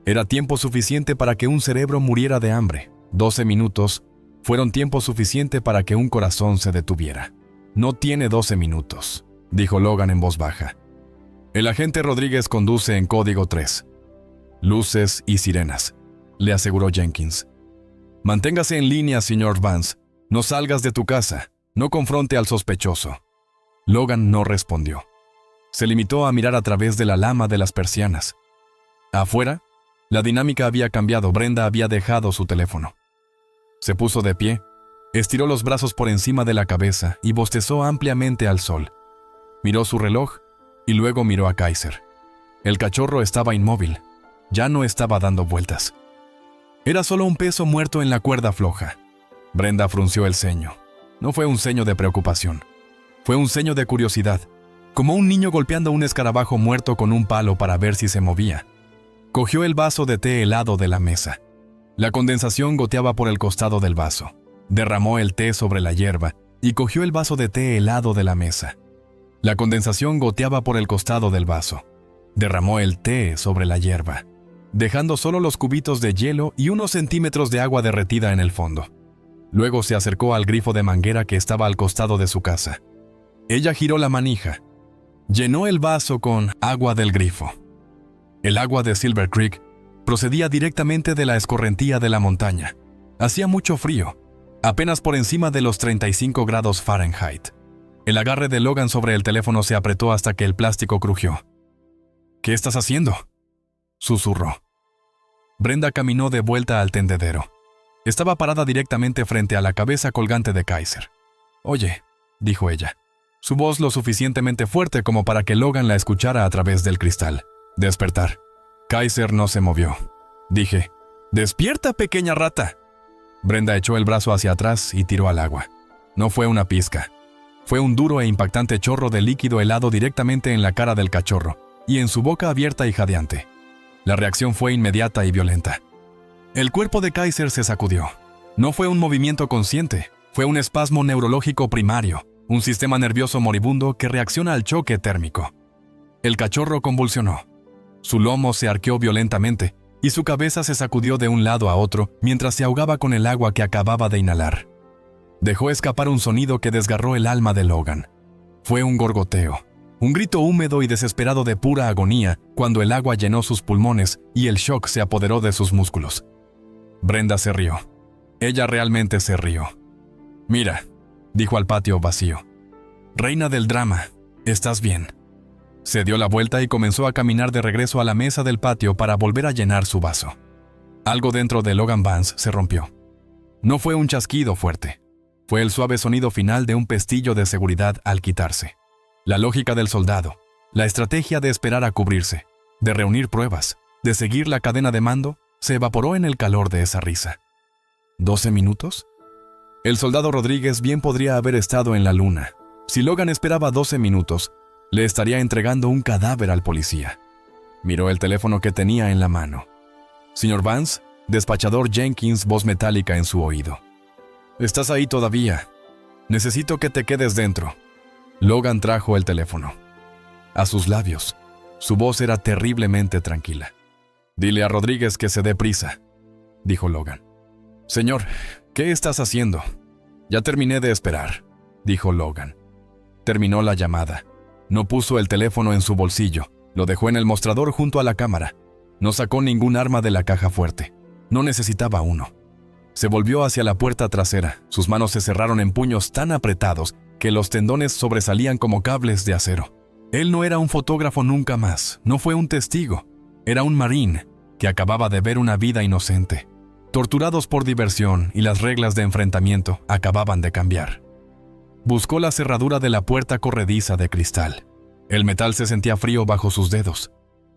Era tiempo suficiente para que un cerebro muriera de hambre. 12 minutos fueron tiempo suficiente para que un corazón se detuviera. No tiene 12 minutos, dijo Logan en voz baja. El agente Rodríguez conduce en código 3. Luces y sirenas, le aseguró Jenkins. Manténgase en línea, señor Vance. No salgas de tu casa. No confronte al sospechoso. Logan no respondió. Se limitó a mirar a través de la lama de las persianas. Afuera, la dinámica había cambiado. Brenda había dejado su teléfono. Se puso de pie, estiró los brazos por encima de la cabeza y bostezó ampliamente al sol. Miró su reloj y luego miró a Kaiser. El cachorro estaba inmóvil. Ya no estaba dando vueltas. Era solo un peso muerto en la cuerda floja. Brenda frunció el ceño. No fue un ceño de preocupación. Fue un ceño de curiosidad, como un niño golpeando un escarabajo muerto con un palo para ver si se movía. Cogió el vaso de té helado de la mesa. La condensación goteaba por el costado del vaso. Derramó el té sobre la hierba y cogió el vaso de té helado de la mesa. La condensación goteaba por el costado del vaso. Derramó el té sobre la hierba, dejando solo los cubitos de hielo y unos centímetros de agua derretida en el fondo. Luego se acercó al grifo de manguera que estaba al costado de su casa. Ella giró la manija. Llenó el vaso con agua del grifo. El agua de Silver Creek procedía directamente de la escorrentía de la montaña. Hacía mucho frío, apenas por encima de los 35 grados Fahrenheit. El agarre de Logan sobre el teléfono se apretó hasta que el plástico crujió. ¿Qué estás haciendo?, susurró. Brenda caminó de vuelta al tendedero. Estaba parada directamente frente a la cabeza colgante de Kaiser. «Oye», dijo ella, su voz lo suficientemente fuerte como para que Logan la escuchara a través del cristal. «Despertar». Kaiser no se movió. Dije, «¡Despierta, pequeña rata!». Brenda echó el brazo hacia atrás y tiró al agua. No fue una pizca. Fue un duro e impactante chorro de líquido helado directamente en la cara del cachorro y en su boca abierta y jadeante. La reacción fue inmediata y violenta. El cuerpo de Kaiser se sacudió. No fue un movimiento consciente, fue un espasmo neurológico primario, un sistema nervioso moribundo que reacciona al choque térmico. El cachorro convulsionó. Su lomo se arqueó violentamente y su cabeza se sacudió de un lado a otro mientras se ahogaba con el agua que acababa de inhalar. Dejó escapar un sonido que desgarró el alma de Logan. Fue un gorgoteo, un grito húmedo y desesperado de pura agonía cuando el agua llenó sus pulmones y el shock se apoderó de sus músculos. Brenda se rió. Ella realmente se rió. «Mira», dijo al patio vacío. «Reina del drama, ¿estás bien?». Se dio la vuelta y comenzó a caminar de regreso a la mesa del patio para volver a llenar su vaso. Algo dentro de Logan Vance se rompió. No fue un chasquido fuerte. Fue el suave sonido final de un pestillo de seguridad al quitarse. La lógica del soldado, la estrategia de esperar a cubrirse, de reunir pruebas, de seguir la cadena de mando, se evaporó en el calor de esa risa. ¿12 minutos? El soldado Rodríguez bien podría haber estado en la luna. Si Logan esperaba 12 minutos, le estaría entregando un cadáver al policía. Miró el teléfono que tenía en la mano. «Señor Vance», despachador Jenkins, voz metálica en su oído. «¿Estás ahí todavía? Necesito que te quedes dentro». Logan trajo el teléfono. A sus labios, su voz era terriblemente tranquila. «Dile a Rodríguez que se dé prisa. dijo Logan. «Señor, ¿qué estás haciendo?» «Ya terminé de esperar», dijo Logan. Terminó la llamada. No puso el teléfono en su bolsillo. Lo dejó en el mostrador junto a la cámara. No sacó ningún arma de la caja fuerte. No necesitaba uno. Se volvió hacia la puerta trasera. Sus manos se cerraron en puños tan apretados que los tendones sobresalían como cables de acero. Él no era un fotógrafo nunca más. No fue un testigo. Era un marín que acababa de ver una vida inocente. Torturados por diversión y las reglas de enfrentamiento acababan de cambiar. Buscó la cerradura de la puerta corrediza de cristal. El metal se sentía frío bajo sus dedos.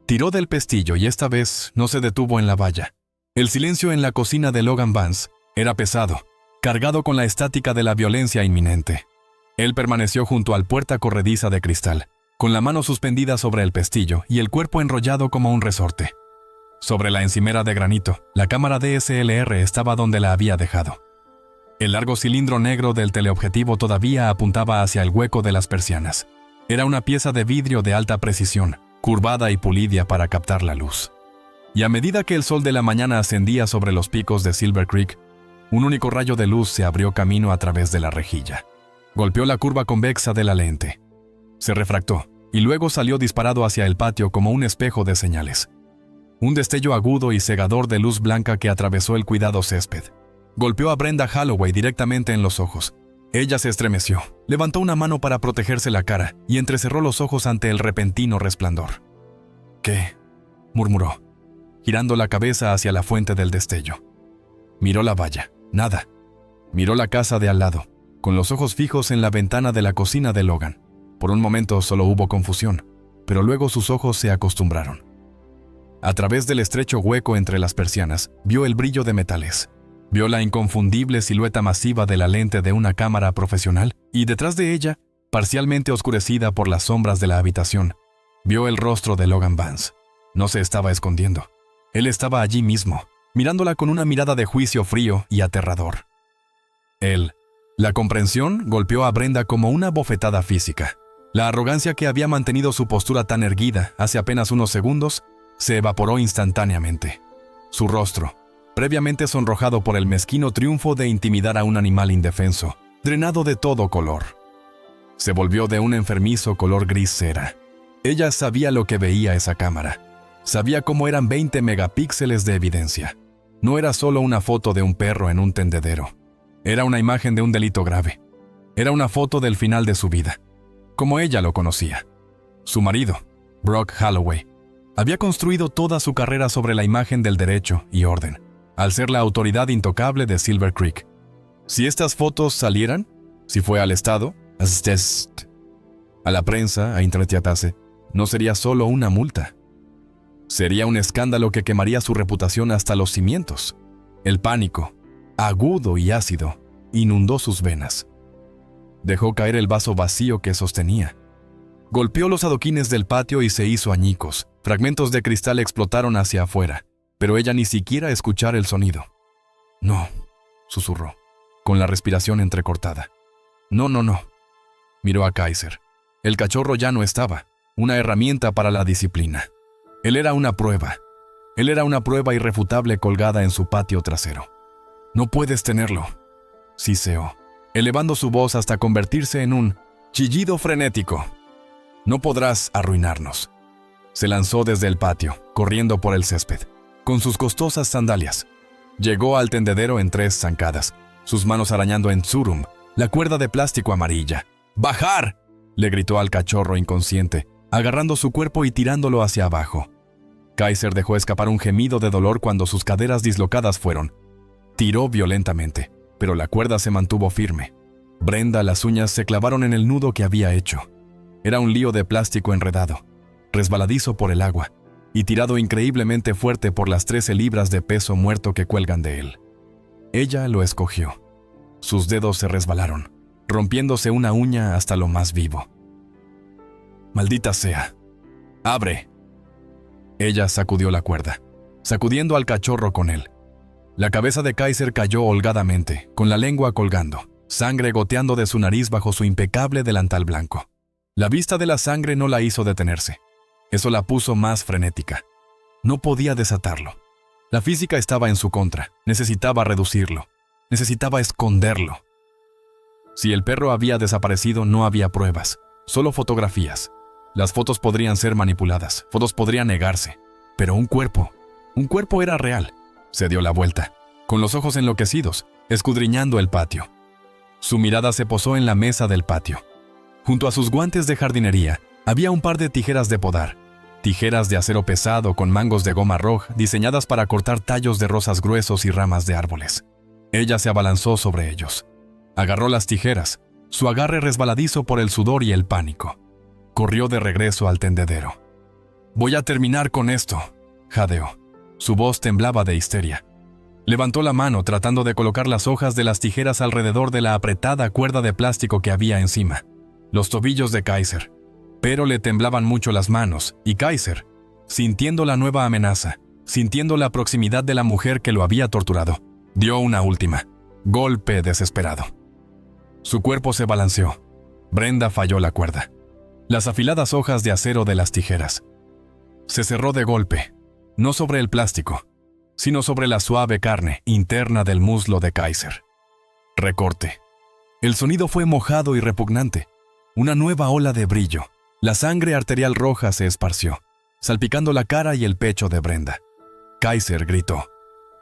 Tiró del pestillo y esta vez no se detuvo en la valla. El silencio en la cocina de Logan Vance era pesado, cargado con la estática de la violencia inminente. Él permaneció junto al puerta corrediza de cristal, con la mano suspendida sobre el pestillo y el cuerpo enrollado como un resorte. Sobre la encimera de granito, la cámara DSLR estaba donde la había dejado. El largo cilindro negro del teleobjetivo todavía apuntaba hacia el hueco de las persianas. Era una pieza de vidrio de alta precisión, curvada y pulida para captar la luz. Y a medida que el sol de la mañana ascendía sobre los picos de Silver Creek, un único rayo de luz se abrió camino a través de la rejilla. Golpeó la curva convexa de la lente. Se refractó, y luego salió disparado hacia el patio como un espejo de señales. Un destello agudo y cegador de luz blanca que atravesó el cuidado césped. Golpeó a Brenda Holloway directamente en los ojos. Ella se estremeció, levantó una mano para protegerse la cara y entrecerró los ojos ante el repentino resplandor. «¿Qué?», murmuró, girando la cabeza hacia la fuente del destello. Miró la valla. Nada. Miró la casa de al lado, con los ojos fijos en la ventana de la cocina de Logan. Por un momento solo hubo confusión, pero luego sus ojos se acostumbraron. A través del estrecho hueco entre las persianas, vio el brillo de metales. Vio la inconfundible silueta masiva de la lente de una cámara profesional y detrás de ella, parcialmente oscurecida por las sombras de la habitación, vio el rostro de Logan Vance. No se estaba escondiendo. Él estaba allí mismo, mirándola con una mirada de juicio frío y aterrador. La comprensión golpeó a Brenda como una bofetada física. La arrogancia que había mantenido su postura tan erguida hace apenas unos segundos se evaporó instantáneamente. Su rostro, previamente sonrojado por el mezquino triunfo de intimidar a un animal indefenso, drenado de todo color, se volvió de un enfermizo color gris cera. Ella sabía lo que veía esa cámara. Sabía cómo eran 20 megapíxeles de evidencia. No era solo una foto de un perro en un tendedero. Era una imagen de un delito grave. Era una foto del final de su vida, como ella lo conocía. Su marido, Brock Holloway, había construido toda su carrera sobre la imagen del derecho y orden, al ser la autoridad intocable de Silver Creek. Si estas fotos salieran, si fue al Estado, a la prensa, a Internet, no sería solo una multa. Sería un escándalo que quemaría su reputación hasta los cimientos. El pánico, agudo y ácido, inundó sus venas. Dejó caer el vaso vacío que sostenía. Golpeó los adoquines del patio y se hizo añicos. Fragmentos de cristal explotaron hacia afuera, pero ella ni siquiera escuchar el sonido. «No», susurró, con la respiración entrecortada. «No, no, no». Miró a Kaiser. El cachorro ya no estaba, una herramienta para la disciplina. Él era una prueba. Él era una prueba irrefutable colgada en su patio trasero. «No puedes tenerlo», siseó, elevando su voz hasta convertirse en un chillido frenético. «No podrás arruinarnos». Se lanzó desde el patio, corriendo por el césped, con sus costosas sandalias. Llegó al tendedero en 3 zancadas, sus manos arañando en Tsurum, la cuerda de plástico amarilla. «¡Bajar!», le gritó al cachorro inconsciente, agarrando su cuerpo y tirándolo hacia abajo. Kaiser dejó escapar un gemido de dolor cuando sus caderas dislocadas fueron. Tiró violentamente, pero la cuerda se mantuvo firme. Brenda, las uñas se clavaron en el nudo que había hecho. Era un lío de plástico enredado, resbaladizo por el agua y tirado increíblemente fuerte por las 13 libras de peso muerto que cuelgan de él. Ella lo escogió. Sus dedos se resbalaron, rompiéndose una uña hasta lo más vivo. «Maldita sea. ¡Abre!». Ella sacudió la cuerda, sacudiendo al cachorro con él. La cabeza de Kaiser cayó holgadamente, con la lengua colgando, sangre goteando de su nariz bajo su impecable delantal blanco. La vista de la sangre no la hizo detenerse. Eso la puso más frenética. No podía desatarlo. La física estaba en su contra. Necesitaba reducirlo. Necesitaba esconderlo. Si el perro había desaparecido, no había pruebas, solo fotografías. Las fotos podrían ser manipuladas, fotos podrían negarse, pero un cuerpo era real. Se dio la vuelta, con los ojos enloquecidos, escudriñando el patio. Su mirada se posó en la mesa del patio. Junto a sus guantes de jardinería, había un par de tijeras de podar, tijeras de acero pesado con mangos de goma roja diseñadas para cortar tallos de rosas gruesos y ramas de árboles. Ella se abalanzó sobre ellos. Agarró las tijeras, su agarre resbaladizo por el sudor y el pánico. Corrió de regreso al tendedero. «Voy a terminar con esto», jadeó. Su voz temblaba de histeria. Levantó la mano tratando de colocar las hojas de las tijeras alrededor de la apretada cuerda de plástico que había encima. Los tobillos de Kaiser. Pero le temblaban mucho las manos, y Kaiser, sintiendo la nueva amenaza, sintiendo la proximidad de la mujer que lo había torturado, dio una última, golpe desesperado. Su cuerpo se balanceó. Brenda falló la cuerda. Las afiladas hojas de acero de las tijeras. Se cerró de golpe, no sobre el plástico, sino sobre la suave carne interna del muslo de Kaiser. Recorte. El sonido fue mojado y repugnante. Una nueva ola de brillo. La sangre arterial roja se esparció, salpicando la cara y el pecho de Brenda. Kaiser gritó.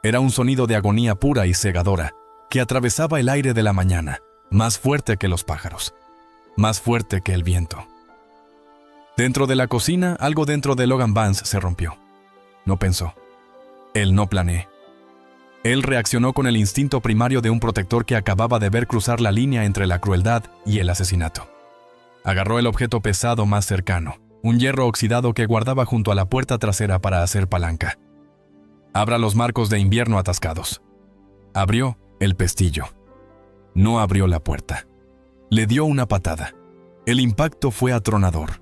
Era un sonido de agonía pura y cegadora, que atravesaba el aire de la mañana, más fuerte que los pájaros, más fuerte que el viento. Dentro de la cocina, algo dentro de Logan Vance se rompió. No pensó. Él no planeó. Él reaccionó con el instinto primario de un protector que acababa de ver cruzar la línea entre la crueldad y el asesinato. Agarró el objeto pesado más cercano, un hierro oxidado que guardaba junto a la puerta trasera para hacer palanca. Abra los marcos de invierno atascados. Abrió el pestillo. No abrió la puerta. Le dio una patada. El impacto fue atronador.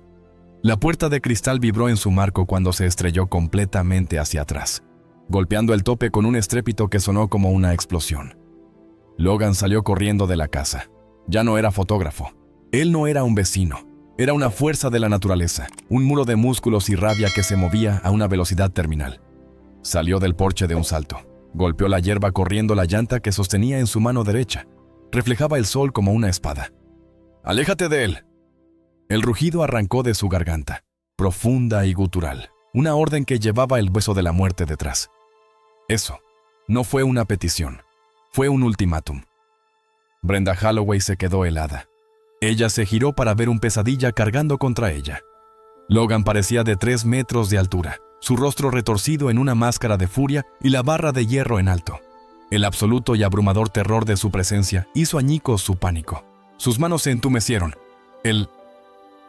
La puerta de cristal vibró en su marco cuando se estrelló completamente hacia atrás, golpeando el tope con un estrépito que sonó como una explosión. Logan salió corriendo de la casa. Ya no era fotógrafo. Él no era un vecino. Era una fuerza de la naturaleza, un muro de músculos y rabia que se movía a una velocidad terminal. Salió del porche de un salto. Golpeó la hierba corriendo la llanta que sostenía en su mano derecha. Reflejaba el sol como una espada. «¡Aléjate de él!». El rugido arrancó de su garganta, profunda y gutural, una orden que llevaba el hueso de la muerte detrás. Eso no fue una petición, fue un ultimátum. Brenda Holloway se quedó helada. Ella se giró para ver un pesadilla cargando contra ella. Logan parecía de 3 metros de altura, su rostro retorcido en una máscara de furia y la barra de hierro en alto. El absoluto y abrumador terror de su presencia hizo añicos su pánico. Sus manos se entumecieron.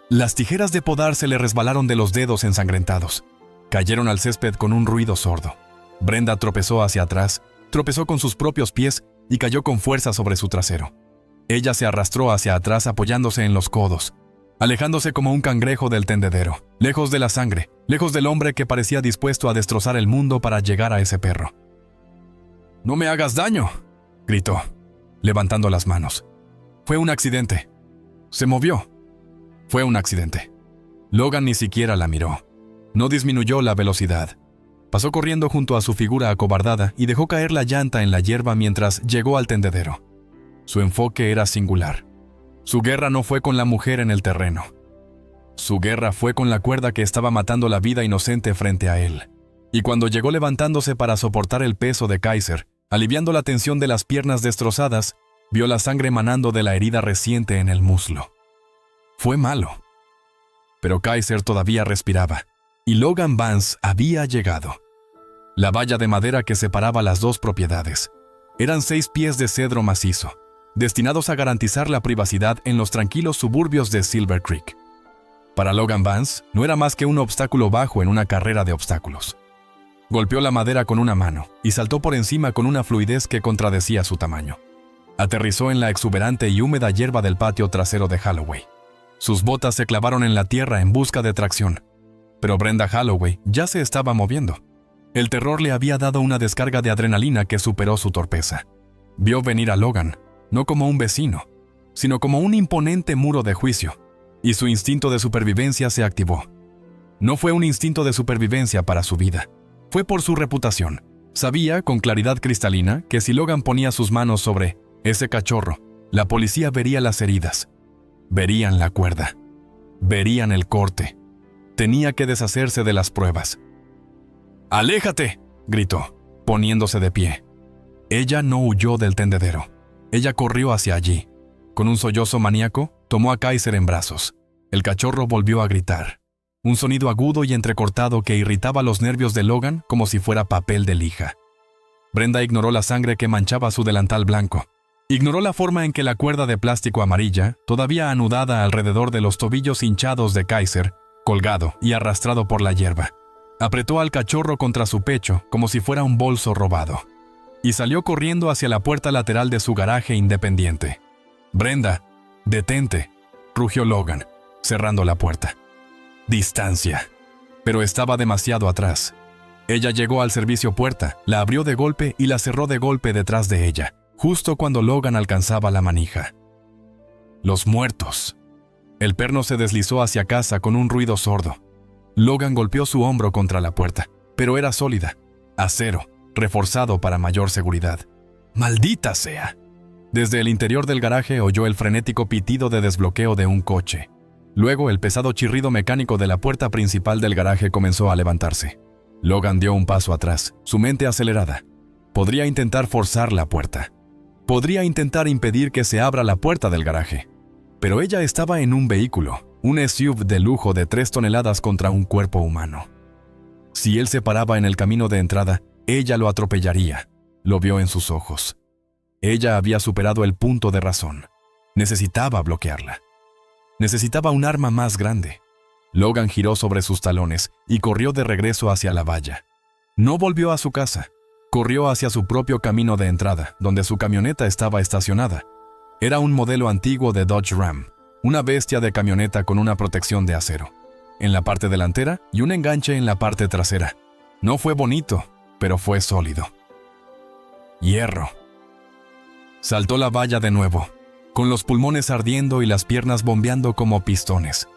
Las tijeras de podar se le resbalaron de los dedos ensangrentados. Cayeron al césped con un ruido sordo. Brenda tropezó hacia atrás, tropezó con sus propios pies y cayó con fuerza sobre su trasero. Ella se arrastró hacia atrás apoyándose en los codos, alejándose como un cangrejo del tendedero, lejos de la sangre, lejos del hombre que parecía dispuesto a destrozar el mundo para llegar a ese perro. «¡No me hagas daño!», gritó, levantando las manos. «Fue un accidente. Se movió. Fue un accidente». Logan ni siquiera la miró. No disminuyó la velocidad. Pasó corriendo junto a su figura acobardada y dejó caer la llanta en la hierba mientras llegó al tendedero. Su enfoque era singular. Su guerra no fue con la mujer en el terreno. Su guerra fue con la cuerda que estaba matando la vida inocente frente a él. Y cuando llegó levantándose para soportar el peso de Kaiser, aliviando la tensión de las piernas destrozadas, vio la sangre manando de la herida reciente en el muslo. Fue malo. Pero Kaiser todavía respiraba, y Logan Vance había llegado. La valla de madera que separaba las dos propiedades. Eran 6 pies de cedro macizo, destinados a garantizar la privacidad en los tranquilos suburbios de Silver Creek. Para Logan Vance, no era más que un obstáculo bajo en una carrera de obstáculos. Golpeó la madera con una mano y saltó por encima con una fluidez que contradecía su tamaño. Aterrizó en la exuberante y húmeda hierba del patio trasero de Holloway. Sus botas se clavaron en la tierra en busca de tracción, pero Brenda Holloway ya se estaba moviendo. El terror le había dado una descarga de adrenalina que superó su torpeza. Vio venir a Logan, no como un vecino, sino como un imponente muro de juicio, y su instinto de supervivencia se activó. No fue un instinto de supervivencia para su vida, fue por su reputación, Sabía con claridad cristalina que si Logan ponía sus manos sobre ese cachorro, la policía vería las heridas, verían la cuerda, verían el corte. Tenía que deshacerse de las pruebas. ¡Aléjate!, gritó, poniéndose de pie. Ella no huyó del tendedero. Ella corrió hacia allí. Con un sollozo maníaco, tomó a Kaiser en brazos. El cachorro volvió a gritar. Un sonido agudo y entrecortado que irritaba los nervios de Logan como si fuera papel de lija. Brenda ignoró la sangre que manchaba su delantal blanco. Ignoró la forma en que la cuerda de plástico amarilla, todavía anudada alrededor de los tobillos hinchados de Kaiser, colgado y arrastrado por la hierba. Apretó al cachorro contra su pecho como si fuera un bolso robado. Y salió corriendo hacia la puerta lateral de su garaje independiente. «Brenda, detente», rugió Logan, cerrando la puerta. Distancia. Pero estaba demasiado atrás. Ella llegó al servicio puerta, la abrió de golpe y la cerró de golpe detrás de ella, justo cuando Logan alcanzaba la manija. Los muertos. El perno se deslizó hacia casa con un ruido sordo. Logan golpeó su hombro contra la puerta, pero era sólida, acero, reforzado para mayor seguridad. ¡Maldita sea! Desde el interior del garaje oyó el frenético pitido de desbloqueo de un coche. Luego el pesado chirrido mecánico de la puerta principal del garaje comenzó a levantarse. Logan dio un paso atrás, su mente acelerada. Podría intentar forzar la puerta. Podría intentar impedir que se abra la puerta del garaje. Pero ella estaba en un vehículo, un SUV de lujo de 3 toneladas contra un cuerpo humano. Si él se paraba en el camino de entrada, ella lo atropellaría. Lo vio en sus ojos. Ella había superado el punto de razón. Necesitaba bloquearla. Necesitaba un arma más grande. Logan giró sobre sus talones y corrió de regreso hacia la valla. No volvió a su casa. Corrió hacia su propio camino de entrada, donde su camioneta estaba estacionada. Era un modelo antiguo de Dodge Ram, una bestia de camioneta con una protección de acero en la parte delantera y un enganche en la parte trasera. No fue bonito, pero fue sólido. Hierro. Saltó la valla de nuevo, con los pulmones ardiendo y las piernas bombeando como pistones.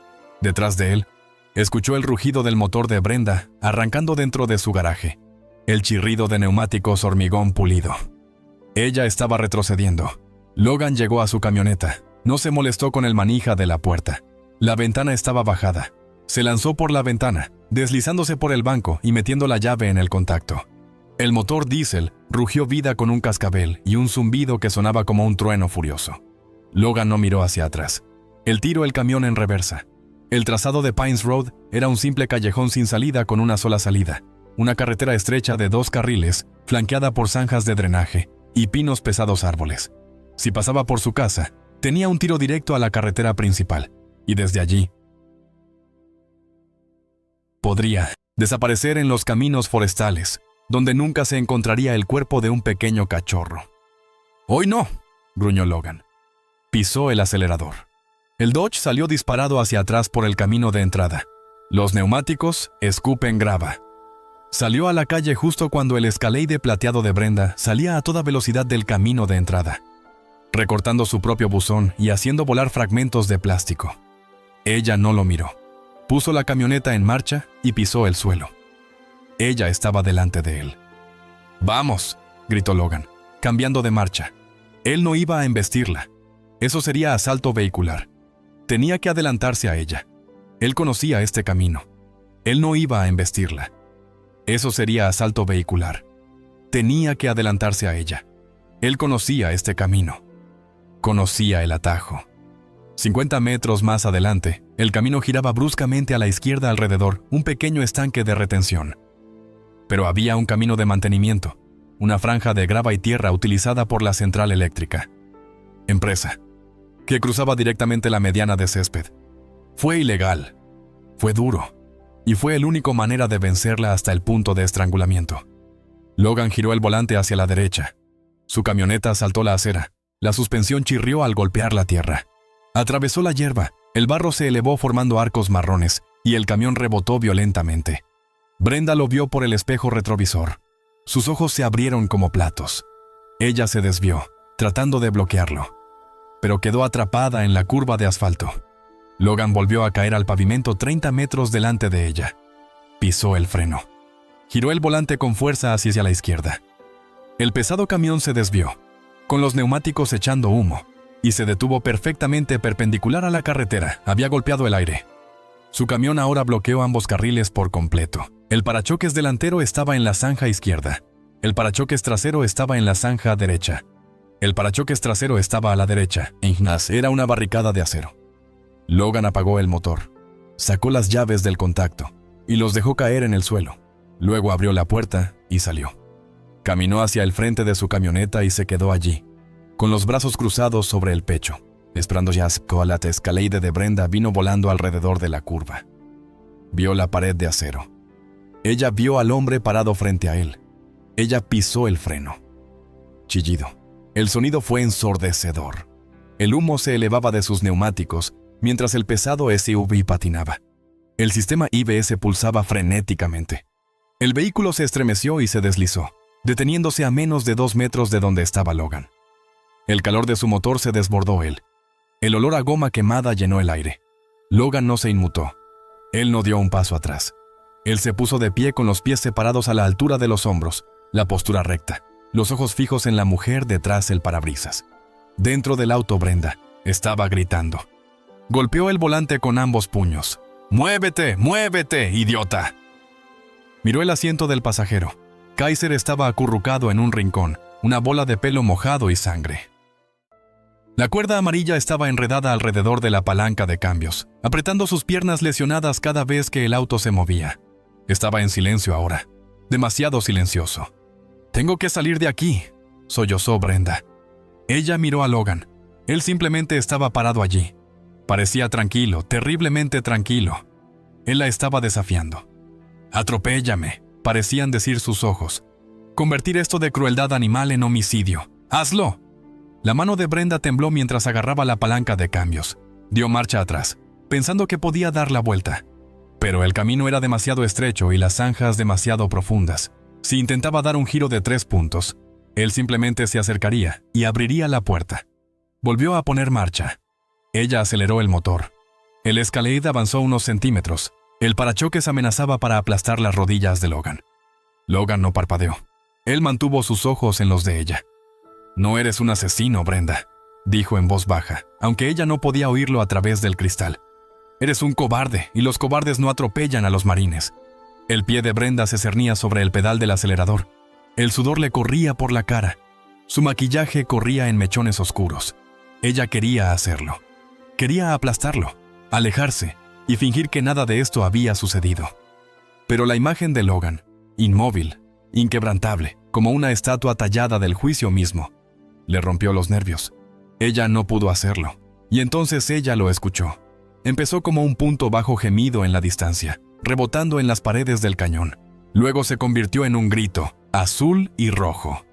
Detrás de él, escuchó el rugido del motor de Brenda arrancando dentro de su garaje, el chirrido de neumáticos hormigón pulido. Ella estaba retrocediendo. Logan llegó a su camioneta. No se molestó con el manija de la puerta. La ventana estaba bajada. Se lanzó por la ventana, deslizándose por el banco y metiendo la llave en el contacto. El motor diésel rugió vida con un cascabel y un zumbido que sonaba como un trueno furioso. Logan no miró hacia atrás. Él tiró el camión en reversa. El trazado de Pines Road era un simple callejón sin salida con una sola salida. Una carretera estrecha de 2 carriles, flanqueada por zanjas de drenaje y pinos pesados árboles. Si pasaba por su casa, tenía un tiro directo a la carretera principal, y desde allí podría desaparecer en los caminos forestales, donde nunca se encontraría el cuerpo de un pequeño cachorro. «¡Hoy no!», gruñó Logan. Pisó el acelerador. El Dodge salió disparado hacia atrás por el camino de entrada. Los neumáticos escupen grava. Salió a la calle justo cuando el Escalade plateado de Brenda salía a toda velocidad del camino de entrada, recortando su propio buzón y haciendo volar fragmentos de plástico. Ella no lo miró. Puso la camioneta en marcha y pisó el suelo. Ella estaba delante de él. «¡Vamos!», gritó Logan, cambiando de marcha. Él no iba a embestirla. Eso sería asalto vehicular. Tenía que adelantarse a ella. Él conocía este camino. Él no iba a embestirla. Eso sería asalto vehicular. Tenía que adelantarse a ella. Él conocía este camino. Conocía el atajo. 50 metros más adelante, el camino giraba bruscamente a la izquierda alrededor un pequeño estanque de retención. Pero había un camino de mantenimiento, una franja de grava y tierra utilizada por la central eléctrica. Empresa, que cruzaba directamente la mediana de césped. Fue ilegal. Fue duro. Y fue la única manera de vencerla hasta el punto de estrangulamiento. Logan giró el volante hacia la derecha. Su camioneta saltó la acera. La suspensión chirrió al golpear la tierra. Atravesó la hierba, el barro se elevó formando arcos marrones y el camión rebotó violentamente. Brenda lo vio por el espejo retrovisor. Sus ojos se abrieron como platos. Ella se desvió, tratando de bloquearlo, pero quedó atrapada en la curva de asfalto. Logan volvió a caer al pavimento 30 metros delante de ella. Pisó el freno. Giró el volante con fuerza hacia la izquierda. El pesado camión se desvió, con los neumáticos echando humo, y se detuvo perfectamente perpendicular a la carretera. Había golpeado el aire. Su camión ahora bloqueó ambos carriles por completo. El parachoques delantero estaba en la zanja izquierda. El parachoques trasero estaba en la zanja derecha. El parachoques trasero estaba a la derecha. Ignace era una barricada de acero. Logan apagó el motor, sacó las llaves del contacto y los dejó caer en el suelo. Luego abrió la puerta y salió. Caminó hacia el frente de su camioneta y se quedó allí, con los brazos cruzados sobre el pecho, esperando ya que la Escalade de Brenda vino volando alrededor de la curva. Vio la pared de acero. Ella vio al hombre parado frente a él. Ella pisó el freno. Chillido. El sonido fue ensordecedor. El humo se elevaba de sus neumáticos mientras el pesado SUV patinaba. El sistema IBS pulsaba frenéticamente. El vehículo se estremeció y se deslizó, deteniéndose a menos de 2 metros de donde estaba Logan. El calor de su motor se desbordó él. El olor a goma quemada llenó el aire. Logan no se inmutó. Él no dio un paso atrás. Él se puso de pie con los pies separados a la altura de los hombros, la postura recta, los ojos fijos en la mujer detrás del parabrisas. Dentro del auto, Brenda estaba gritando. Golpeó el volante con ambos puños. ¡Muévete, muévete, idiota! Miró el asiento del pasajero. Kaiser estaba acurrucado en un rincón, una bola de pelo mojado y sangre. La cuerda amarilla estaba enredada alrededor de la palanca de cambios, apretando sus piernas lesionadas cada vez que el auto se movía. Estaba en silencio ahora, demasiado silencioso. «Tengo que salir de aquí», sollozó Brenda. Ella miró a Logan. Él simplemente estaba parado allí. Parecía tranquilo, terriblemente tranquilo. Él la estaba desafiando. «Atropéllame», parecían decir sus ojos. «Convertir esto de crueldad animal en homicidio. ¡Hazlo!». La mano de Brenda tembló mientras agarraba la palanca de cambios. Dio marcha atrás, pensando que podía dar la vuelta. Pero el camino era demasiado estrecho y las zanjas demasiado profundas. Si intentaba dar un giro de 3 puntos, él simplemente se acercaría y abriría la puerta. Volvió a poner marcha. Ella aceleró el motor. El Escalade avanzó unos centímetros. El parachoques amenazaba para aplastar las rodillas de Logan. Logan no parpadeó. Él mantuvo sus ojos en los de ella. «No eres un asesino, Brenda», dijo en voz baja, aunque ella no podía oírlo a través del cristal. «Eres un cobarde, y los cobardes no atropellan a los marines». El pie de Brenda se cernía sobre el pedal del acelerador. El sudor le corría por la cara. Su maquillaje corría en mechones oscuros. Ella quería hacerlo. Quería aplastarlo, alejarse y fingir que nada de esto había sucedido. Pero la imagen de Logan, inmóvil, inquebrantable, como una estatua tallada del juicio mismo, le rompió los nervios. Ella no pudo hacerlo, y entonces ella lo escuchó. Empezó como un punto bajo gemido en la distancia, rebotando en las paredes del cañón. Luego se convirtió en un grito, azul y rojo.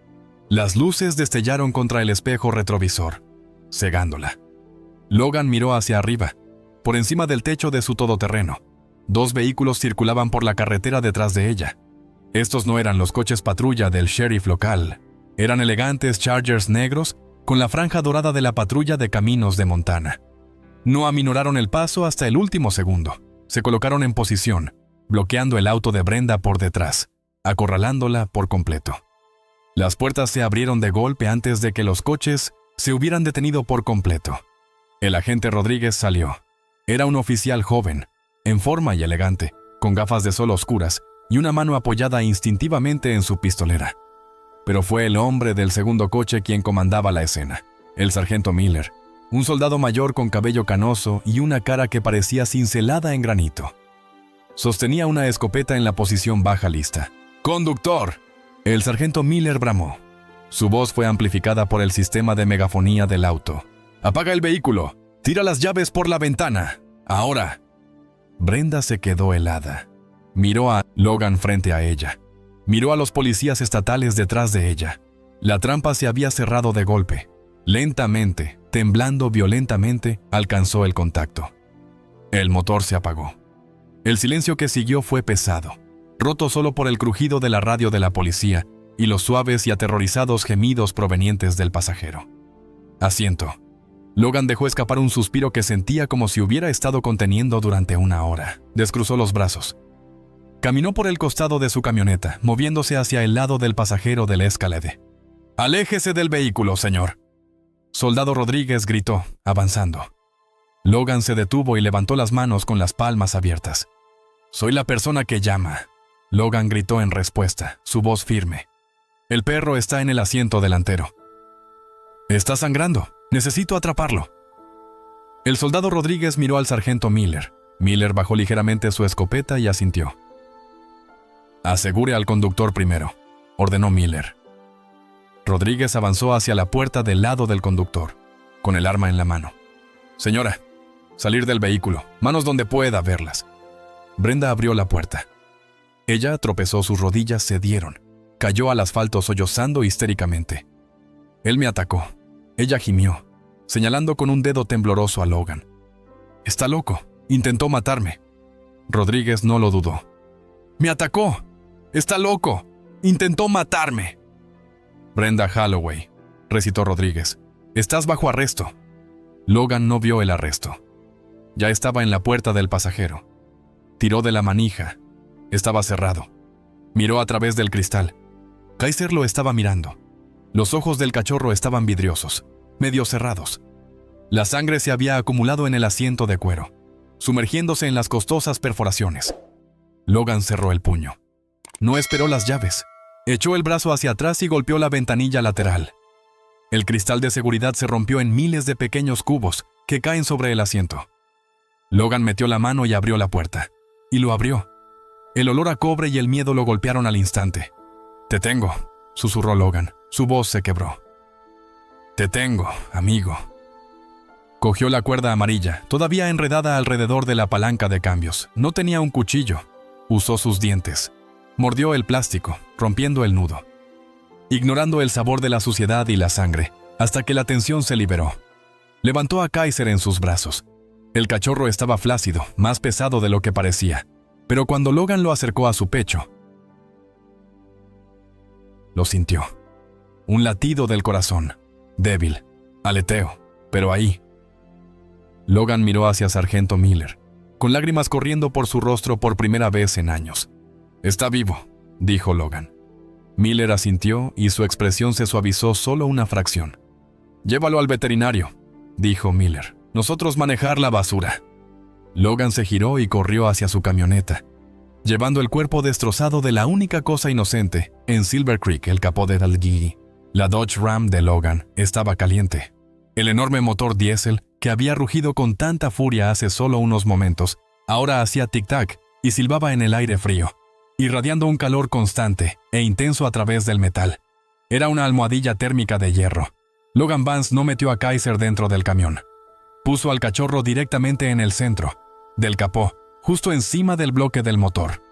Las luces destellaron contra el espejo retrovisor, cegándola. Logan miró hacia arriba, por encima del techo de su todoterreno. 2 vehículos circulaban por la carretera detrás de ella. Estos no eran los coches patrulla del sheriff local. Eran elegantes Chargers negros con la franja dorada de la patrulla de caminos de Montana. No aminoraron el paso hasta el último segundo. Se colocaron en posición, bloqueando el auto de Brenda por detrás, acorralándola por completo. Las puertas se abrieron de golpe antes de que los coches se hubieran detenido por completo. El agente Rodríguez salió. Era un oficial joven, en forma y elegante, con gafas de sol oscuras y una mano apoyada instintivamente en su pistolera. Pero fue el hombre del segundo coche quien comandaba la escena, el sargento Miller, un soldado mayor con cabello canoso y una cara que parecía cincelada en granito. Sostenía una escopeta en la posición baja lista. «¡Conductor!», el sargento Miller bramó. Su voz fue amplificada por el sistema de megafonía del auto. «¡Apaga el vehículo! ¡Tira las llaves por la ventana! ¡Ahora!». Brenda se quedó helada. Miró a Logan frente a ella. Miró a los policías estatales detrás de ella. La trampa se había cerrado de golpe. Lentamente, temblando violentamente, alcanzó el contacto. El motor se apagó. El silencio que siguió fue pesado, roto solo por el crujido de la radio de la policía y los suaves y aterrorizados gemidos provenientes del pasajero. Asiento. Logan dejó escapar un suspiro que sentía como si hubiera estado conteniendo durante 1 hora. Descruzó los brazos. Caminó por el costado de su camioneta, moviéndose hacia el lado del pasajero del Escalade. «Aléjese del vehículo, señor», Soldado Rodríguez gritó, avanzando. Logan se detuvo y levantó las manos con las palmas abiertas. «Soy la persona que llama», Logan gritó en respuesta, su voz firme. «El perro está en el asiento delantero». «Está sangrando. Necesito atraparlo». El soldado Rodríguez miró al sargento Miller. Miller bajó ligeramente su escopeta y asintió. «Asegure al conductor primero», ordenó Miller. Rodríguez avanzó hacia la puerta del lado del conductor, con el arma en la mano. «Señora, salir del vehículo, manos donde pueda verlas». Brenda abrió la puerta. Ella tropezó, sus rodillas cedieron. Cayó al asfalto sollozando histéricamente. «Él me atacó». Ella gimió, señalando con un dedo tembloroso a Logan. «Está loco. Intentó matarme». Rodríguez no lo dudó. «Me atacó. Está loco. Intentó matarme». «Brenda Holloway», recitó Rodríguez. «Estás bajo arresto». Logan no vio el arresto. Ya estaba en la puerta del pasajero. Tiró de la manija. Estaba cerrado. Miró a través del cristal. Kaiser lo estaba mirando. Los ojos del cachorro estaban vidriosos, medio cerrados. La sangre se había acumulado en el asiento de cuero, sumergiéndose en las costosas perforaciones. Logan cerró el puño. No esperó las llaves. Echó el brazo hacia atrás y golpeó la ventanilla lateral. El cristal de seguridad se rompió en miles de pequeños cubos que caen sobre el asiento. Logan metió la mano y abrió la puerta. Y lo abrió. El olor a cobre y el miedo lo golpearon al instante. «Te tengo», susurró Logan. Su voz se quebró. «Te tengo, amigo». Cogió la cuerda amarilla, todavía enredada alrededor de la palanca de cambios. No tenía un cuchillo. Usó sus dientes. Mordió el plástico, rompiendo el nudo, ignorando el sabor de la suciedad y la sangre, hasta que la tensión se liberó. Levantó a Kaiser en sus brazos. El cachorro estaba flácido, más pesado de lo que parecía, pero cuando Logan lo acercó a su pecho, lo sintió. Un latido del corazón, débil, aleteo, pero ahí. Logan miró hacia Sargento Miller, con lágrimas corriendo por su rostro por primera vez en años. «Está vivo», dijo Logan. Miller asintió y su expresión se suavizó solo una fracción. «Llévalo al veterinario», dijo Miller. «Nosotros manejar la basura». Logan se giró y corrió hacia su camioneta, llevando el cuerpo destrozado de la única cosa inocente en Silver Creek, el capó de Dalgee. La Dodge Ram de Logan estaba caliente. El enorme motor diésel, que había rugido con tanta furia hace solo unos momentos, ahora hacía tic-tac y silbaba en el aire frío, irradiando un calor constante e intenso a través del metal. Era una almohadilla térmica de hierro. Logan Vance no metió a Kaiser dentro del camión. Puso al cachorro directamente en el centro del capó, justo encima del bloque del motor.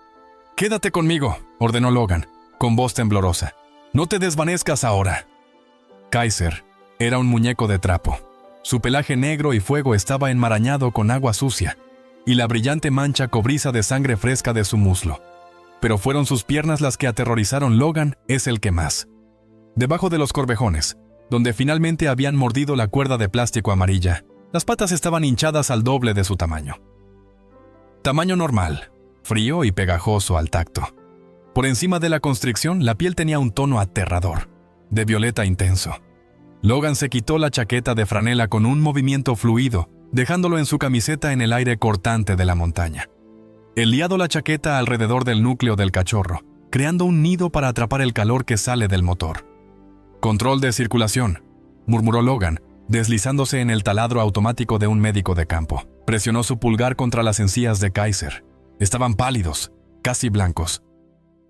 «Quédate conmigo», ordenó Logan, con voz temblorosa. «No te desvanezcas ahora». Kaiser era un muñeco de trapo. Su pelaje negro y fuego estaba enmarañado con agua sucia y la brillante mancha cobriza de sangre fresca de su muslo. Pero fueron sus piernas las que aterrorizaron. Logan es el que más. Debajo de los corvejones, donde finalmente habían mordido la cuerda de plástico amarilla, las patas estaban hinchadas al doble de su tamaño. Tamaño normal, frío y pegajoso al tacto. Por encima de la constricción, la piel tenía un tono aterrador, de violeta intenso. Logan se quitó la chaqueta de franela con un movimiento fluido, dejándolo en su camiseta en el aire cortante de la montaña. Liado la chaqueta alrededor del núcleo del cachorro, creando un nido para atrapar el calor que sale del motor. «Control de circulación», murmuró Logan, deslizándose en el taladro automático de un médico de campo. Presionó su pulgar contra las encías de Kaiser. Estaban pálidos, casi blancos.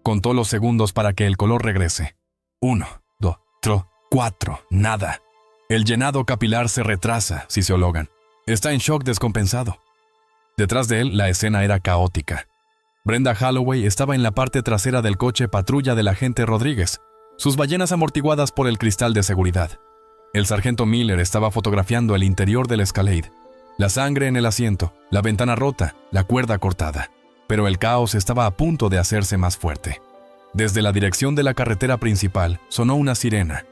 Contó los segundos para que el color regrese. 1, 2, 3, 4, nada. El llenado capilar se retrasa, siseó Logan. Está en shock descompensado. Detrás de él, la escena era caótica. Brenda Holloway estaba en la parte trasera del coche patrulla del agente Rodríguez, sus ballenas amortiguadas por el cristal de seguridad. El sargento Miller estaba fotografiando el interior del Escalade. La sangre en el asiento, la ventana rota, la cuerda cortada. Pero el caos estaba a punto de hacerse más fuerte. Desde la dirección de la carretera principal sonó una sirena.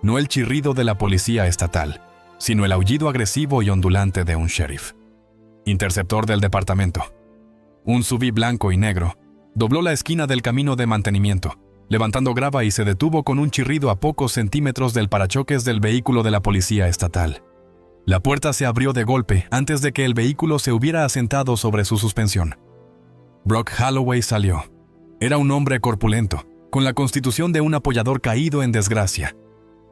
No el chirrido de la policía estatal, sino el aullido agresivo y ondulante de un sheriff. Interceptor del departamento. Un SUV blanco y negro, Dobló la esquina del camino de mantenimiento, levantando grava, y se detuvo con un chirrido a pocos centímetros del parachoques del vehículo de la policía estatal. La puerta se abrió de golpe antes de que el vehículo se hubiera asentado sobre su suspensión. Brock Holloway salió. Era un hombre corpulento, con la constitución de un apoyador caído en desgracia.